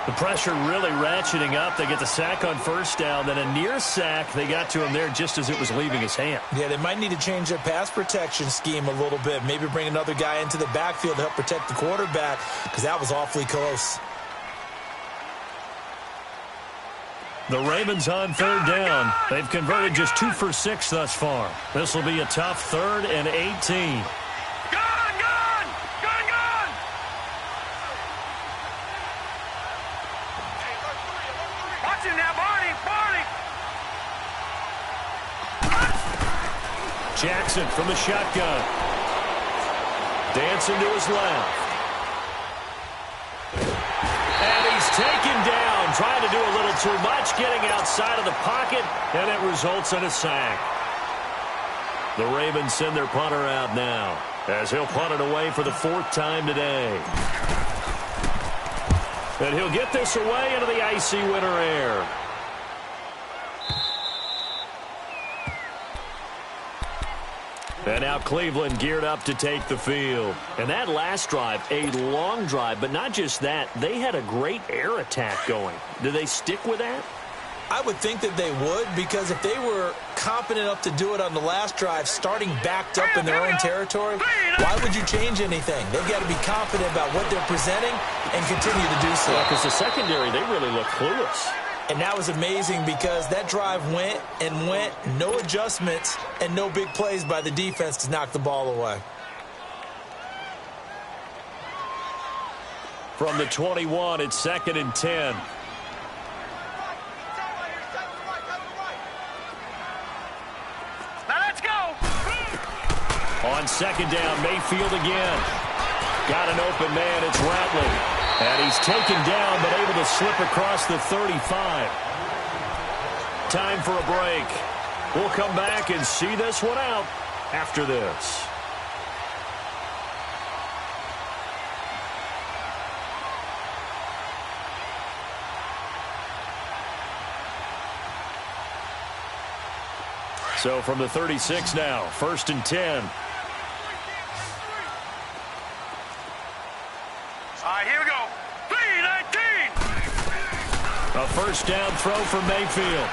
The pressure really ratcheting up. They get the sack on 1st down, then a near sack. They got to him there just as it was leaving his hand. Yeah, they might need to change their pass protection scheme a little bit. Maybe bring another guy into the backfield to help protect the quarterback, because that was awfully close. The Ravens on 3rd down. They've converted just 2 for 6 thus far. This will be a tough 3rd and 18. Jackson from the shotgun. Dancing to his left. And he's taken down trying to do a little too much, getting outside of the pocket, and it results in a sack. The Ravens send their punter out now, as he'll punt it away for the 4th time today. And he'll get this away into the icy winter air. And now Cleveland geared up to take the field. And that last drive, a long drive, but not just that. They had a great air attack going. Do they stick with that? I would think that they would, because if they were confident enough to do it on the last drive, starting backed up in their own territory, why would you change anything? They've got to be confident about what they're presenting and continue to do so. Because the secondary, they really look clueless. And that was amazing because that drive went and went, no adjustments, and no big plays by the defense to knock the ball away. From the 21, it's 2nd and 10. Now let's go. On 2nd down, Mayfield again. Got an open man, it's Rattling. And he's taken down, but able to slip across the 35. Time for a break. We'll come back and see this one out after this. So from the 36 now, 1st and 10. All right, here we go. 3-19. A 1st down throw for Mayfield.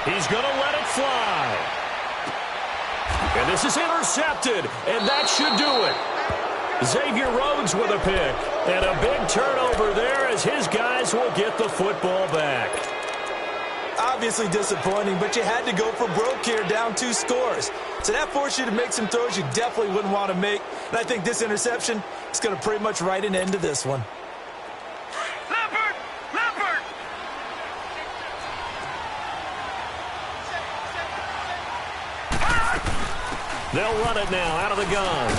He's going to let it fly. And this is intercepted, and that should do it. Xavier Rhodes with a pick. And a big turnover there as his guys will get the football back. Obviously disappointing, but you had to go for broke here, down 2 scores. So that forced you to make some throws you definitely wouldn't want to make. And I think this interception is going to pretty much write an end to this one. Leopard! Leopard! They'll run it now out of the gun.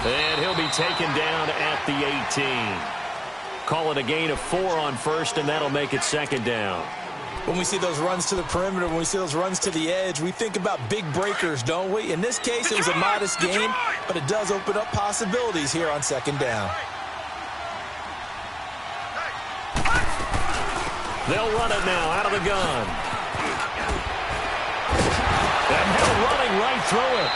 And he'll be taken down at the 18. Call it a gain of 4 on 1st, and that'll make it 2nd down. When we see those runs to the perimeter, when we see those runs to the edge, we think about big breakers, don't we? In this case, it was a modest gain, but it does open up possibilities here on 2nd down. They'll run it now out of the gun. And they're running right through it.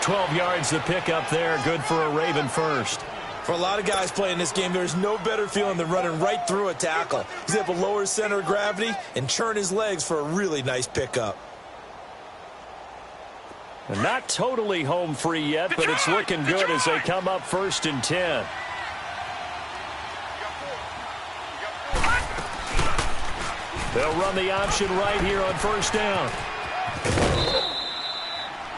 12 yards to pick up there. Good for a Raven first. For a lot of guys playing this game, there's no better feeling than running right through a tackle. He's able to lower his center of gravity and churn his legs for a really nice pickup. And not totally home free yet, but it's looking good as they come up 1st and 10. They'll run the option right here on 1st down.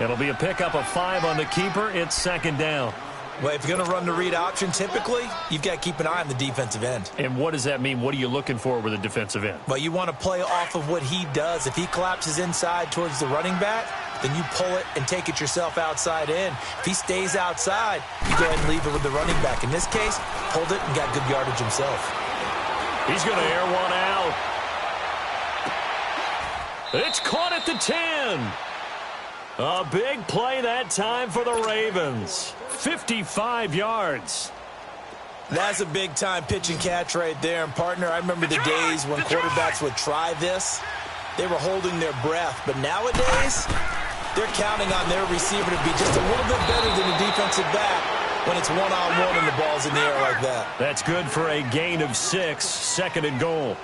It'll be a pickup of 5 on the keeper. It's 2nd down. Well, if you're going to run the read option, typically, you've got to keep an eye on the defensive end. And what does that mean? What are you looking for with a defensive end? Well, you want to play off of what he does. If he collapses inside towards the running back, then you pull it and take it yourself outside in. If he stays outside, you go ahead and leave it with the running back. In this case, pulled it and got good yardage himself. He's going to air one out. It's caught at the 10. A big play that time for the Ravens. 55 yards. That's a big-time pitch and catch right there. And, partner, I remember the days when quarterbacks would try this. They were holding their breath. But nowadays, they're counting on their receiver to be just a little bit better than the defensive back when it's one-on-one and the ball's in the air like that. That's good for a gain of 6, 2nd and goal.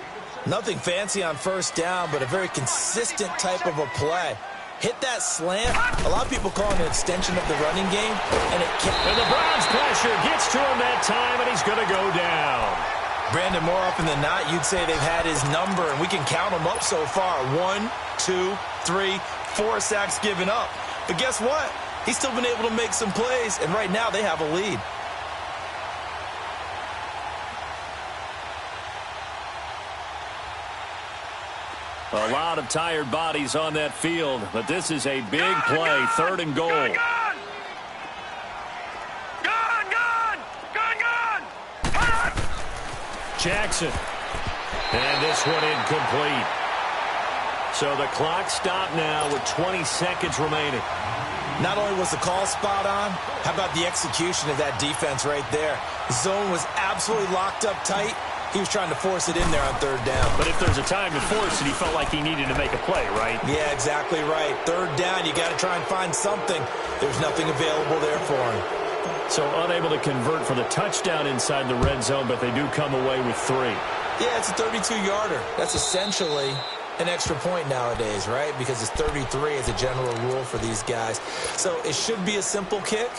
Nothing fancy on 1st down, but a very consistent type of a play. Hit that slant. A lot of people call it an extension of the running game. And the Browns pressure gets to him that time, and he's going to go down. Brandon, more often than not, you'd say they've had his number, and we can count them up so far. 1, 2, 3, 4 sacks given up. But guess what? He's still been able to make some plays, and right now they have a lead. A lot of tired bodies on that field, but this is a big play, 3rd and goal. Gun! Jackson And this one incomplete. So the clock stopped now with 20 seconds remaining. Not only was the call spot on, how about the execution of that defense right there? The zone was absolutely locked up tight. He was trying to force it in there on third down. But if there's a time to force it, he felt like he needed to make a play, right? Yeah, exactly right. Third down, you got to try and find something. There's nothing available there for him. So unable to convert for the touchdown inside the red zone, but they do come away with 3. Yeah, it's a 32-yarder. That's essentially an extra point nowadays, right? Because it's 33 as a general rule for these guys. So it should be a simple kick.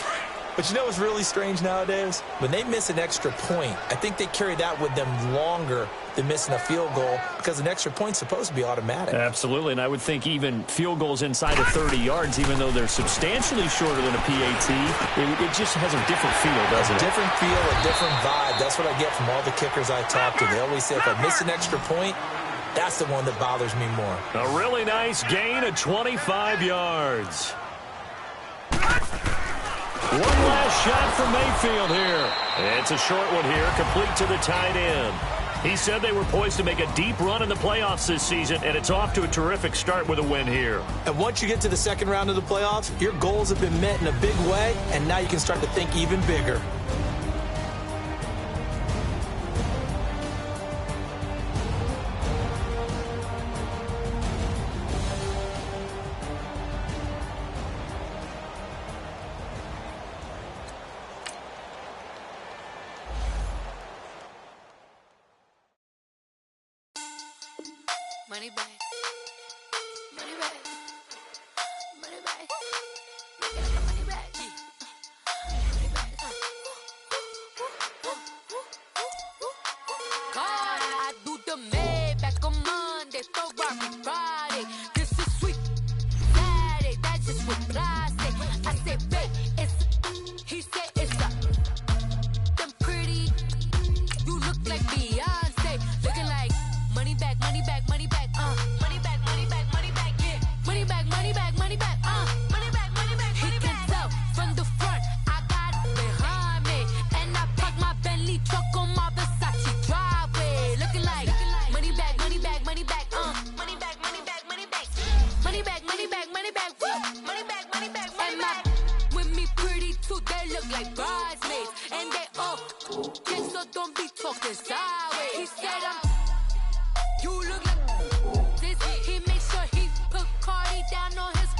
But you know what's really strange nowadays? When they miss an extra point, I think they carry that with them longer than missing a field goal because an extra point's supposed to be automatic. Absolutely, and I would think even field goals inside of 30 yards, even though they're substantially shorter than a PAT, it just has a different feel, doesn't it? A different feel, a different vibe. That's what I get from all the kickers I talk to. They always say if I miss an extra point, that's the one that bothers me more. A really nice gain of 25 yards. One last shot from Mayfield here. It's a short one here, complete to the tight end. He said they were poised to make a deep run in the playoffs this season, and it's off to a terrific start with a win here. And once you get to the second round of the playoffs, your goals have been met in a big way, and now you can start to think even bigger. Money back. Money back. Money back. Get the money back. Money back. God, I do the Maybach on Monday, Ferrari Friday. This is sweet Saturday. That's just what I say. I say, babe, it's. He said it's a. Them pretty. You look like Beyonce. Looking like money back, money back, money back. Money back, money back, money back, yeah. Money back, money back, money back, money back, money back, money back. He can tell from the front, I got it behind me. And I park my Bentley truck on my Versace driveway. Looking like money back, money back, money back, money back, money back, money back. Money back, money back, money back, money back, money back, money back. With me pretty too, they look like bridesmaids. And they all gang, so don't be talking sideways. He said you look like this. He makes sure he put Cardi down on his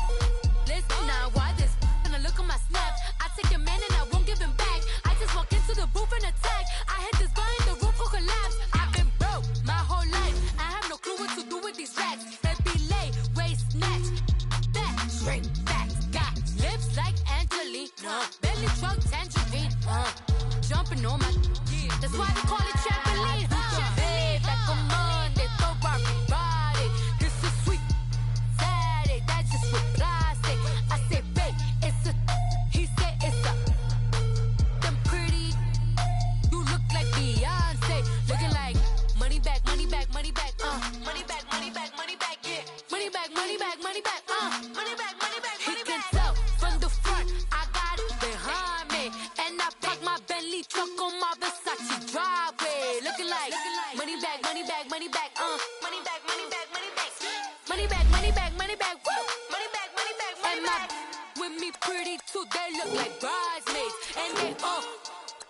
list. Now why this? And I look at my snap. I take your man and I won't give him back. I just walk into the booth and attack. I hit this guy in the roof will collapse. I've been broke my whole life. I have no clue what to do with these racks. That be late, waist snatch, back, shrink, back. Got lips like Angelina, belly truck tangerine, jumping on my. That's why they call it trampoline. Babe, like a Monday, Ferrari Friday. This is sweet Saturday. That's just what plastic. I say, babe, it's a. He said it's a. Them pretty. You look like Beyonce. Looking like money back, money back, money back. Money back, money back, money back. Yeah. Money back, money back, money back. Money back, money back, money back. He can tell from the front, I got it behind me. And I park my Bentley truck on my Versace driveway. Looking like money back, money back, money back. Money back, money back, money back. Money back, money back, money back. Woo. Money back, money back, money back. With me pretty too, they look like bridesmaids. And they all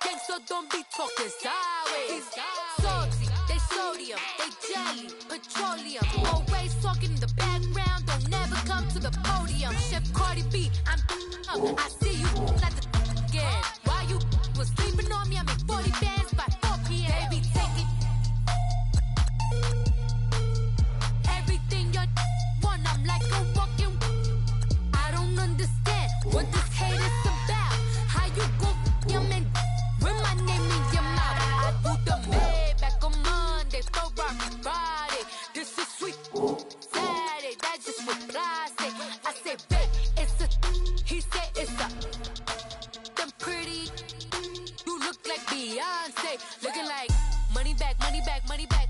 gang, so don't be talking sideways. Salty, they sodium, they jelly, petroleum. Always talking in the background, don't never come to the podium. Chef Cardi B, I'm up. I see you at the again. Why you was sleeping on me? I make 40 bands by 4 p.m. Baby, take it. Everything you want, I'm like a walking. I don't understand what this hate is about. How you go your man with my name in your mouth? I do the Maybach on Monday, Ferrari Friday. This is sweet Saturday. That's just what plastic. I say, babe, it's a. He said it's a. Them pretty. You look like Beyonce. Looking like money back, money back, money back.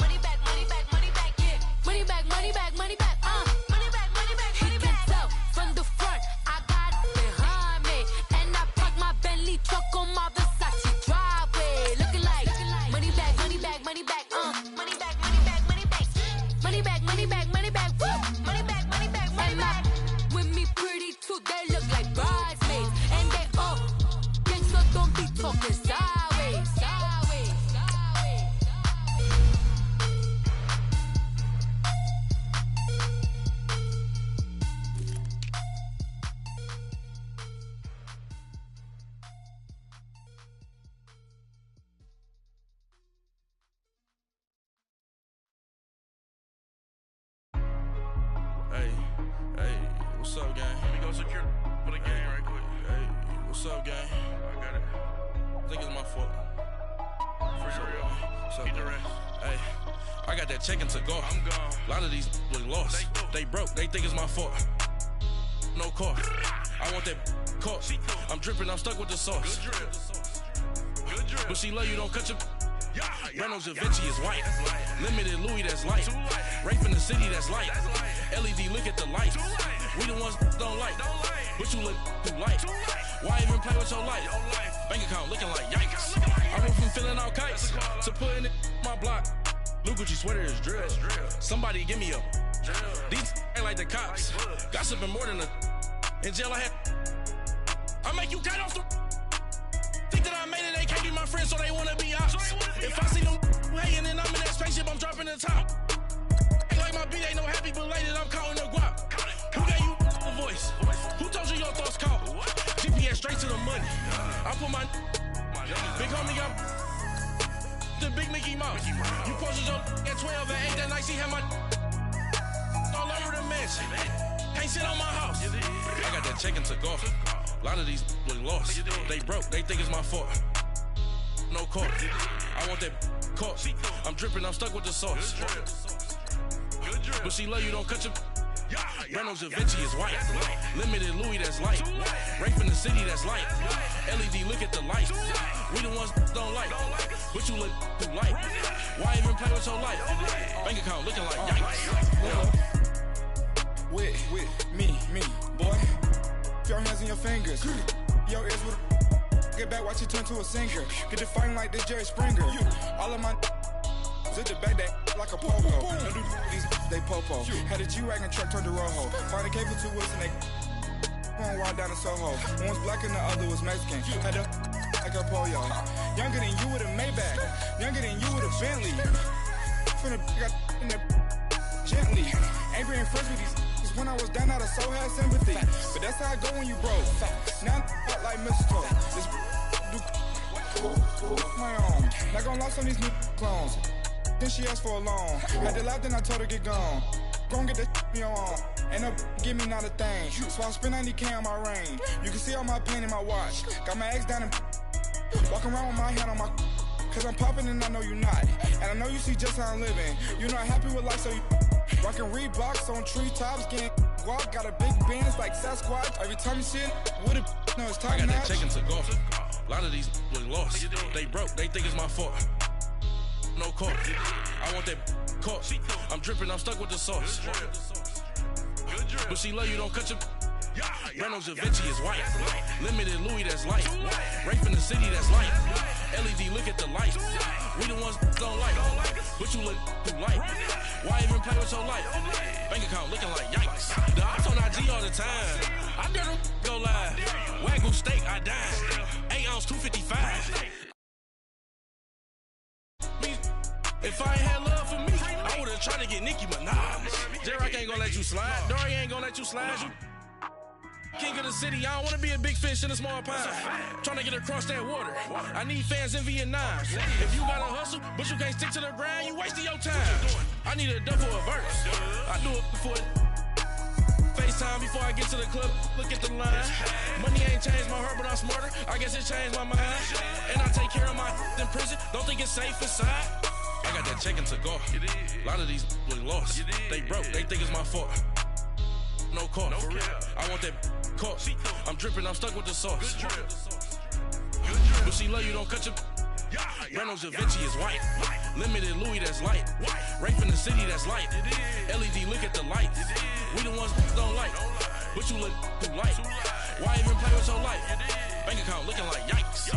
Money back, money back, money back. Yeah. Money back, money back, money back. Money back, money back, money back. He can tell from the front, I got it behind me. And I park my Bentley truck on my Versace driveway. Looking like money back, money back, money back. Money back, they look like bridesmaids. And they all gangsta, don't be talking sideways. What's up, gang? Let me go secure for the gang right quick. Hey, what's up, gang? I got it. I think it's my fault. For real. What's up, keep the rest. Hey, I got that check-in to go. I'm gone. A lot of these look lost. They broke. They think it's my fault. No car. I want that car. I'm dripping. I'm stuck with the sauce. Good drip. Good drip. But she love you. Don't cut your... Reynolds Da Vinci is white. Limited Louis, that's light. Rape in the city, that's light. LED, look at the light. We the ones don't like. But you look too light. Why even play with your life? Bank account looking like yikes. I went from feeling all kites to putting it in my block. Blue Gucci sweater is drill. Somebody give me a. These ain't like the cops. Gossiping more than a. In jail I had. I make you cut off the. Think that I made it, they can't be my friends, so they wanna be ops. If I see them hating and I'm in that spaceship, I'm dropping the top. Ain't like my beat, ain't no happy belated, I'm counting the guap. Who gave you the voice? Who told you your thoughts count? GPS straight to the money. I put my big homie got the big Mickey Mouse. You posted your at 12 and 8 that night, she had my all over the mansion. Can't sit on my house. I got that check-in to go. A lot of these look lost. They broke, they think it's my fault. No car. I want that car. I'm dripping, I'm stuck with the sauce. But she love you, don't cut your. Reynolds Da Vinci is white. Limited Louis, that's light. Rape in the city, that's light. LED, look at the light. We the ones don't like. But you look too light. Why even play with your life? Bank account looking like yikes. With me, boy. Your hands and your fingers. Your ears with get back, watch it turn to a singer. Get the fighting like this Jerry Springer. All of my zip the back that like a pogo. Don't do these they popo. Had a G-Wagon truck turned to Rojo. Find a cable 2 wheels and they going wild down in Soho. One was black and the other was Mexican. Had a like a pollo. Younger than you with a Maybach. Younger than you with a Bentley. From the got in the gently. Angry and friends with these. When I was down out of soul had sympathy. But that's how I go when you broke. Now I'm like mistletoe. This do my own. Not gonna lost on these new clones. Then she asked for a loan. Had to laugh, then I told her get gone. Gon' get that me on. Ain't no give me not a thing. So I spend 90K on my ring. You can see all my pain in my watch. Got my ex down and walking around with my hand on my. Cause I'm popping and I know you not. And I know you see just how I'm living. You're not happy with life, so you. Rockin' Reeboks on treetops, getting walk, got a big Benz like Sasquatch. Every time you see it, with it, no, it's time. I got that check-in to go. A lot of these look lost. They broke, they think it's my fault. No car. I want that car. I'm dripping, I'm stuck with the sauce. But she love you, don't cut your. Reynolds Da Vinci is white. Limited Louis, that's light. Rape in the city, that's light. LED, look at the light. We the ones don't like. But you look too light. Why even play with your life? Bank account looking like yikes. The ops on IG all the time. I dare them go live. Wagyu steak, I dine. 8 ounce, 255. If I ain't had love for me, I would've tried to get Nicki Minaj. J-Rock ain't gonna let you slide. Dory ain't gonna let you slide. King of the city, I don't wanna be a big fish in a small pond. Trying to get across that water. I need fans in Vietnam. If you gotta hustle, but you can't stick to the grind, you wasting your time. I need a double a verse. I do it before FaceTime before I get to the club. Look at the line. Money ain't changed my heart, but I'm smarter. I guess it changed my mind. And I take care of my in prison. Don't think it's safe inside. I got that check-in to go. A lot of these look lost. They broke, they think it's my fault. No car. I want that car. I'm dripping, I'm stuck with the sauce. But she love you, don't cut your. Reynolds Da Vinci is white. Limited Louis, that's light. Rape in the city, that's light. LED, look at the light. We the ones don't like. But you look too light. Why even play with your life? Bank account looking like yikes.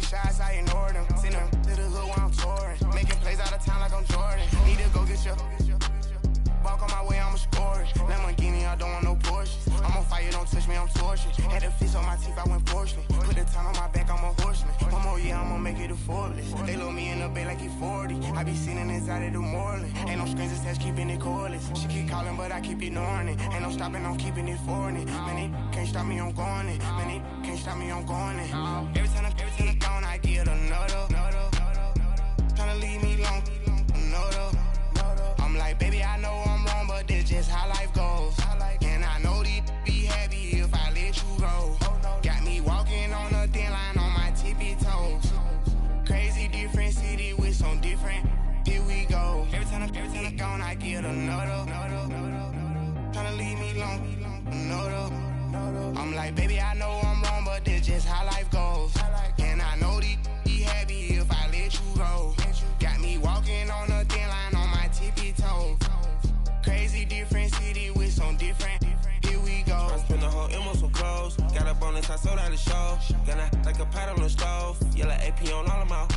taking shots, I ignore them. Send them to the hood while I'm touring. Making plays out of town like I'm Jordan. Need to go get your walk on my way, I'ma score it. Lamborghini, I don't want no Porsches. I'm on fire, don't touch me, I'm tortured. Had a fish on my teeth, I went porcelain. Put the time on my back, I'm a horseman. One more year, I'ma make it affordless. They load me in the bay like he 40. I be sitting inside of the Moreland. Ain't no strings attached, keeping it cordless. She keep calling, but I keep ignoring it. Ain't no stopping, I'm keeping it for it. Man, they can't stop me, I'm going it. Man, they can't stop me, I'm going it. Every time I'm gone, I get another. Tryna leave me alone, another. I'm like, baby, I know I'm wrong, but this just how life goes. And I know these be happy if I let you go. Got me walking on a thin line on my tippy toes. Crazy different city with some different. Here we go. Every time I'm gone, I get another. Tryna leave me alone, another. I'm like, baby, I know I'm wrong, but this just how life goes. And I know these be happy if I let you go. Got me walking on a thin line on my tippy toes. Crazy different city with some different. Here we go. I spent the whole M on some clothes. Got a bonus, I sold out the show. Gonna like a pot on the stove. Yellow AP on all of them out.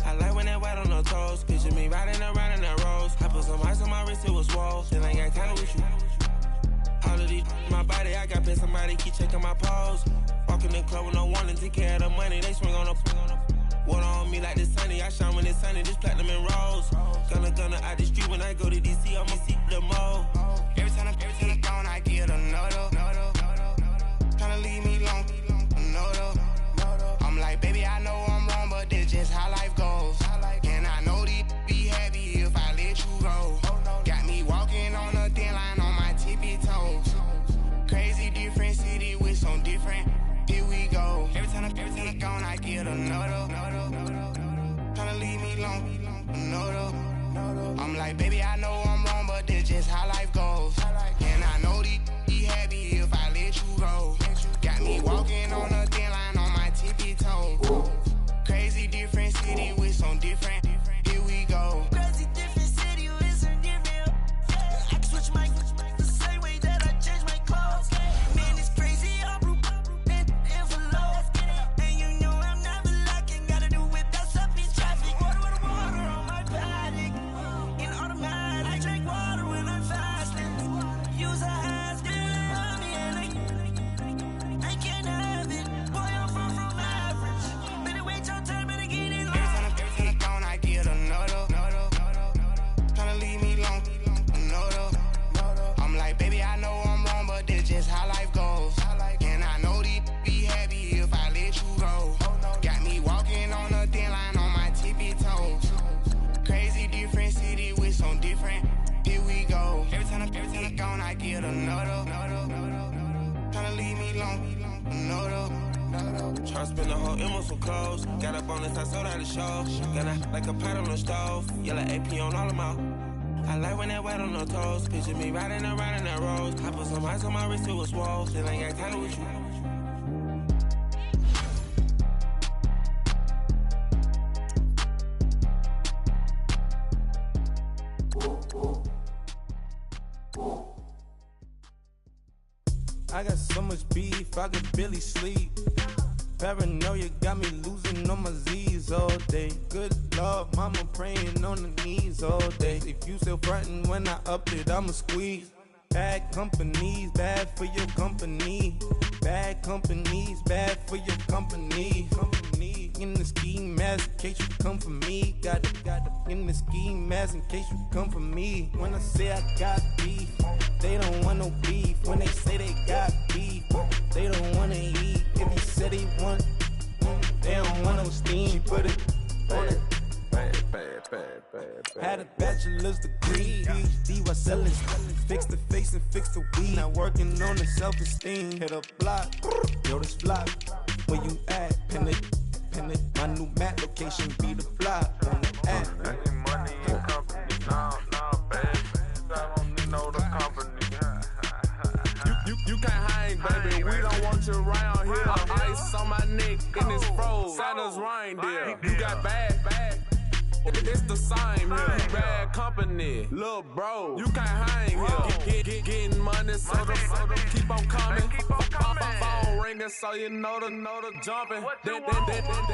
I like when that white on the toes. Picture me riding around in that rose. I put some ice on my wrist, it was swole. Still ain't got time with you. All of these my body, I got pissed. Somebody keep checking my pose. Walking in the club with no warning, take care of the money. They swing on the water on me like the sunny. I shine when it's sunny, this platinum and rose. Gonna out the street when I go to DC, I'ma see the mall. Every time I'm gone, I get another. Tryna leave me alone, another. I'm like, baby, I know I'm wrong, but this just how life goes. And I know these be happy if I let you go. Got me walking on a thin line on my tippy toes. Crazy different city with some different. Here we go. Every time I'm gone, I get another. Tryna leave me alone, another. I'm like, baby, I know I'm wrong, but this just how life goes. And I know these be happy if I let you go. Got me walking on a thin line on my tippy toes. Crazy different city with some different. Here we go. Crazy different city with some different. I can switch my the same way that I change my clothes. Man, it's crazy, I'm blue and envelope. And you know I'm never lacking. Gotta do it, that's up in traffic. Water on my body. In automatic. I drink water when I'm fasting. Use a has on me and I can't have it. Boy, I'm far from average. Better wait your turn, better get in line. Every time I'm gone, I get another. Tryna leave me alone, another. I'm like, baby, I know I'm wrong, but this just how life goes. And I know these be happy if I let you go. Got me walking on a thin line on my tippy toes. Crazy different city with some different. Here we go. Every time I'm gone, I get another. Tryna leave me alone, another. Tryna spend the whole M on some clothes. Got a bonus, I sold out the show. Gonna like a pot on the stove. Yellow AP on all of them out. I like when that white on the toes. Picture me riding around in that rose. I put some ice on my wrist, it was swole. Still ain't got time with you. I got so much beef, I could barely sleep. Paranoia got me losing on my Z's all day. Good Lord, mama praying on the knees all day. If you still frontin' when I up it, I'ma squeeze. Bad companies, bad for your company. Bad companies, bad for your company. In the ski mask, in case you come for me. Got it in the ski mask, in case you come for me. When I say I got beef, they don't want no beef. When they say they got beef, they don't wanna eat. If you said they want, they don't want no steam. She put it on it. Had a bachelor's degree, PhD while selling. Fix the face and fix the weed. Now working on the self-esteem. Hit a block, yo, this flop. Where you at? Pin it. My new map location be the flop on the app. I need money and company. No, baby. I don't need no the company. You can't hang, baby. We don't want you around here. Ice on my neck in this froze. Santa's reindeer. You got bad. It's the same here. Bad company, little bro. You can't hang here. Getting money, so them keep on coming. Phone ringing, so you know the jumping. They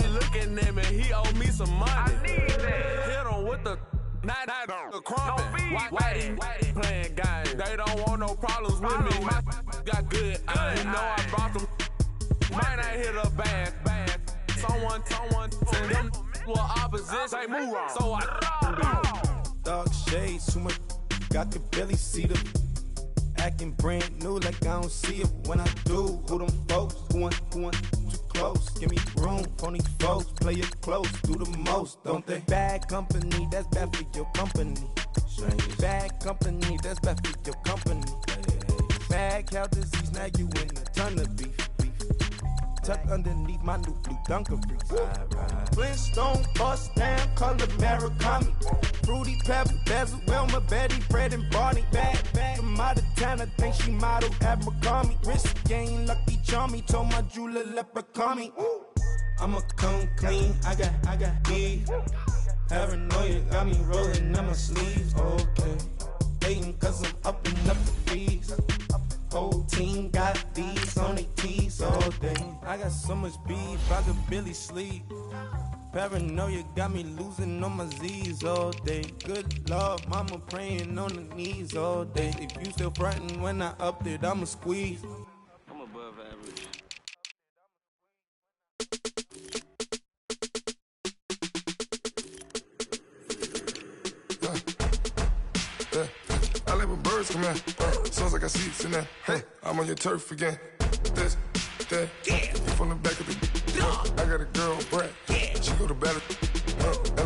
looking at me, he owe me some money. Hit him with the not the crumping. Whitey playing games. They don't want no problems with me. My got good aim. You know I brought them. Might not hit a bad. Someone send them to opposition. Say move on. So I Dark shades, too much. Got the belly see the acting brand new like I don't see it when I do. Who them folks? Who want too close? Give me room for these folks. Play it close, do the most, don't they? Bad company, that's bad for your company. Bad company, that's bad for your company. Bad cow disease, now you in a ton of beef. Tucked underneath my new blue Dunkaroos. Flintstone bust down, color Murakami. Fruity Pebble, Bezel, Wilma, Betty, Fred, and Barney. Bad from out of town, I think she modeled at McCarmy. Wrist game, Lucky Charmy, told my jeweler leprechaun me. I'ma come clean, I got beef. Paranoia got me rolling on my sleeves, okay. Hating cause I'm up and up the fees. Whole team got these on their tees all day. I got so much beef, I could barely sleep. Paranoia got me losing on my Z's all day. Good Lord, mama praying on the knees all day. If you still frontin' when I upped it, I'ma squeeze. I'm above average. I like when birds come in. Sounds like I seats in there. Hey, I'm on your turf again. This, that, you from the back of the. I got a girl, Brad. She go to battle.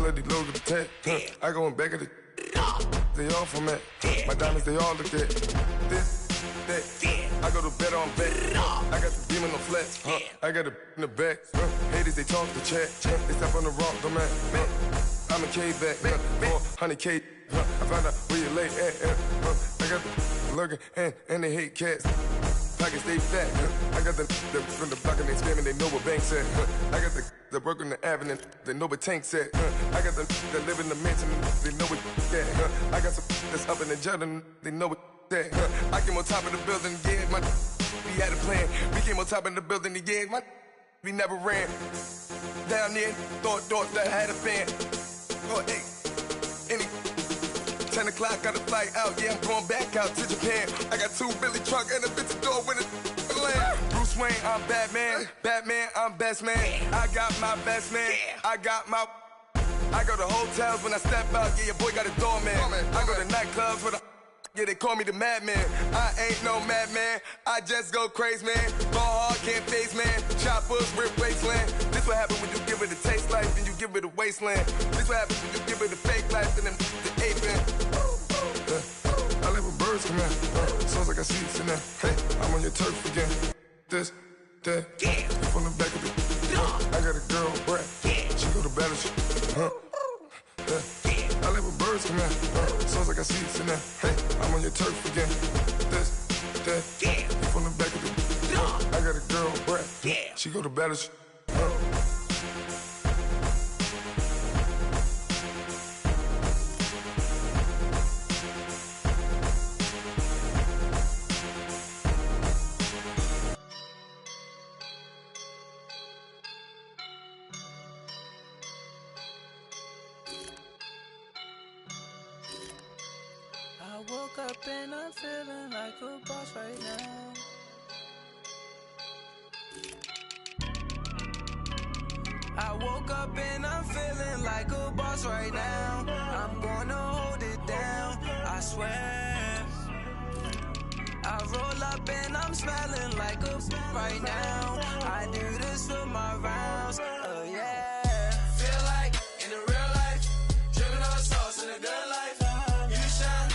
LED logo the tag. I go in back of the. They all from that. My diamonds, they all look at. This, that. I go to bed on bed. I got the demon on flats. I got it in the back. Haters, they talk the chat. They step on the rock, the man. I'm a K-back. 400K. I found out where you lay at. I got the lurking and they hate cats. Pockets stay fat. I got the from the block and they spamming, they know what banks at. I got the work on the avenue, they know what tanks at. I got the that live in the mansion, they know what that. I got some that's up in the jungle, they know what that. I came on top of the building, yeah, we had a plan. We came on top of the building, yeah, we never ran. Down there, thought that I had a fan. Oh, hey, any 10 o'clock, got a flight out, yeah, I'm going back out to Japan. I got 2 Billy truck and a bitch door with a land. Bruce Wayne, I'm Batman. Batman, I'm best man. I got my best man. I go to hotels when I step out, yeah, your boy got a doorman. I go to nightclubs with a yeah, they call me the madman. I ain't no madman. I just go crazy, man. Ball hard, can't face, man. Choppers, rip wasteland. This what happens when you give it a taste life, then you give it a wasteland. This what happens when you give it a fake life, and then the ape in. I like when birds come in. Sounds like I seats in there. Hey, I'm on your turf again. This, that, you from the back of the. I got a girl, Brad. She go to battle. I like when birds come in. Sounds like I seats in there. Hey, I'm on your turf again. This, that, you from the back of the. I got a girl, Brad. She go to battle. I woke up and I'm feeling like a boss right now. I woke up and I'm feeling like a boss right now. I'm gonna hold it down, I swear. I roll up and I'm smelling like a right now. I do this for my rounds, oh yeah. Feel like in the real life, dripping on sauce in a good life. You shine,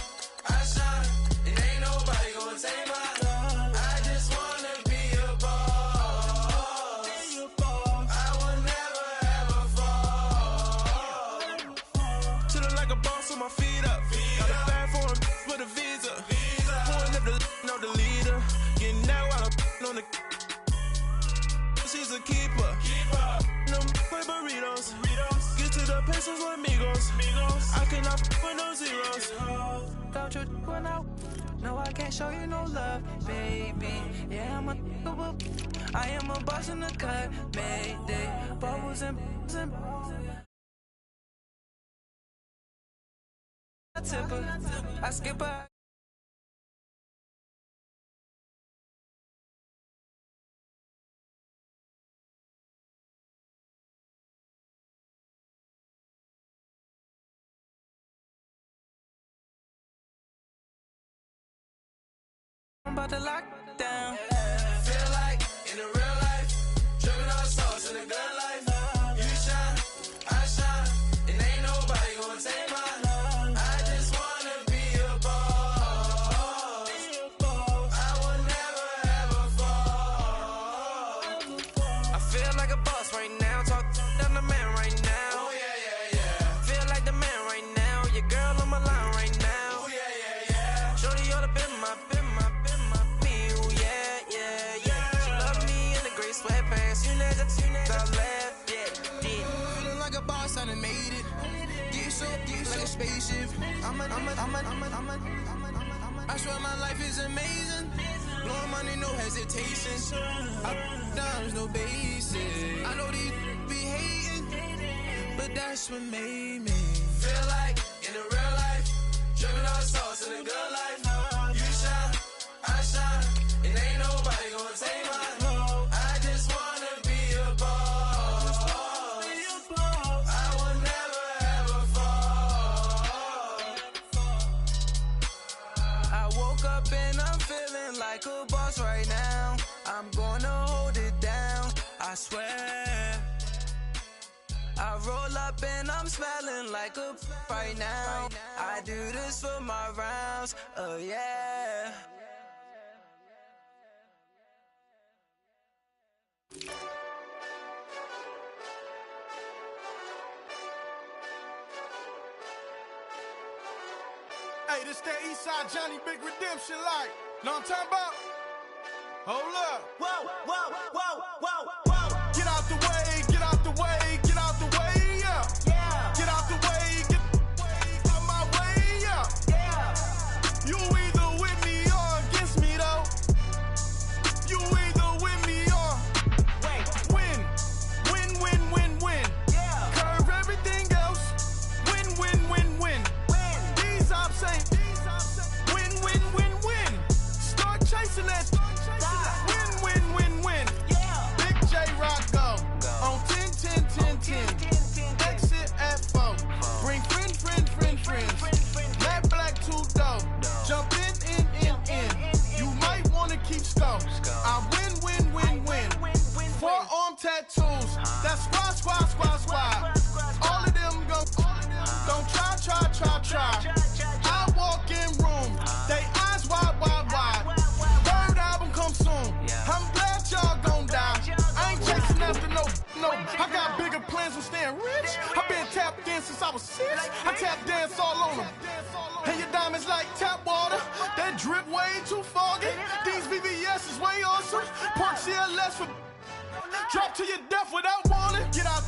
I shine, and ain't nobody gonna take my love. I just wanna be a boss. I will never ever fall. Chillin' like a boss with my feet up. Got a bag for him with a visa. Pulling up the leader. Getting out while I'm on the. She's a keeper. pesos with amigos. I cannot for no zeros. Don't you run out? No, I can't show you no love, baby. Yeah, I am a boss in the cut, Mayday. Bubbles and tipper. I skip her. I'm about to lock down. Feel like in the real life, dripping on sauce in the good life. You shine, I shine, and ain't nobody gonna take mine. I just wanna be a boss. I will never ever fall. I feel like a boss right now. Talk down the man right now. Oh yeah. Feel like the man right now. Your girl on my line right now. Oh yeah. Shorty oughta been my me. Ooh, yeah. She love me in the gray sweatpants. You never left, yeah. Feeling like a boss, I done made it. Get so like a spaceship. I swear my life is amazing. Blowing money, no hesitation. Dimes, no basic. I know these be hating, but that's what made me. Feel like in the real life, dripping on sauce in the good life. You shine, I shine, and ain't nobody gonna take mine. I just wanna be a boss. I will never ever fall. I woke up and I'm feeling like a boss right now. I'm gonna hold it down, I swear. I roll up and I'm smelling like a right now. I do this for my rounds, oh yeah. Hey, this that Eastside Johnny Big Redemption like. Know what I'm talking about? Hold up. Whoa. Get out the way, get out the way, get out the way, yeah. Get out the way, get out my way, yeah. You either with me or against me, though. You either with me or win. Curve everything else. Win. These ops ain't win. Start chasing that. Win. Big J Rock go. On 10. Exit at 4. Bring friends. Matt Black 2 dope. Jump in. You might wanna keep score. I win. Forearm tattoos. That's squad. All of them go. Don't try. I walk in room. They eyes wide. Third album come soon. I'm glad y'all gon' die. I ain't chasing after no. I got bigger plans than staying rich. I been tapped in since I was 6. I tap dance all on them. And your diamonds like tap water. That drip way too foggy. These VVS is way awesome. Park CLS for drop to your death without warning. Get out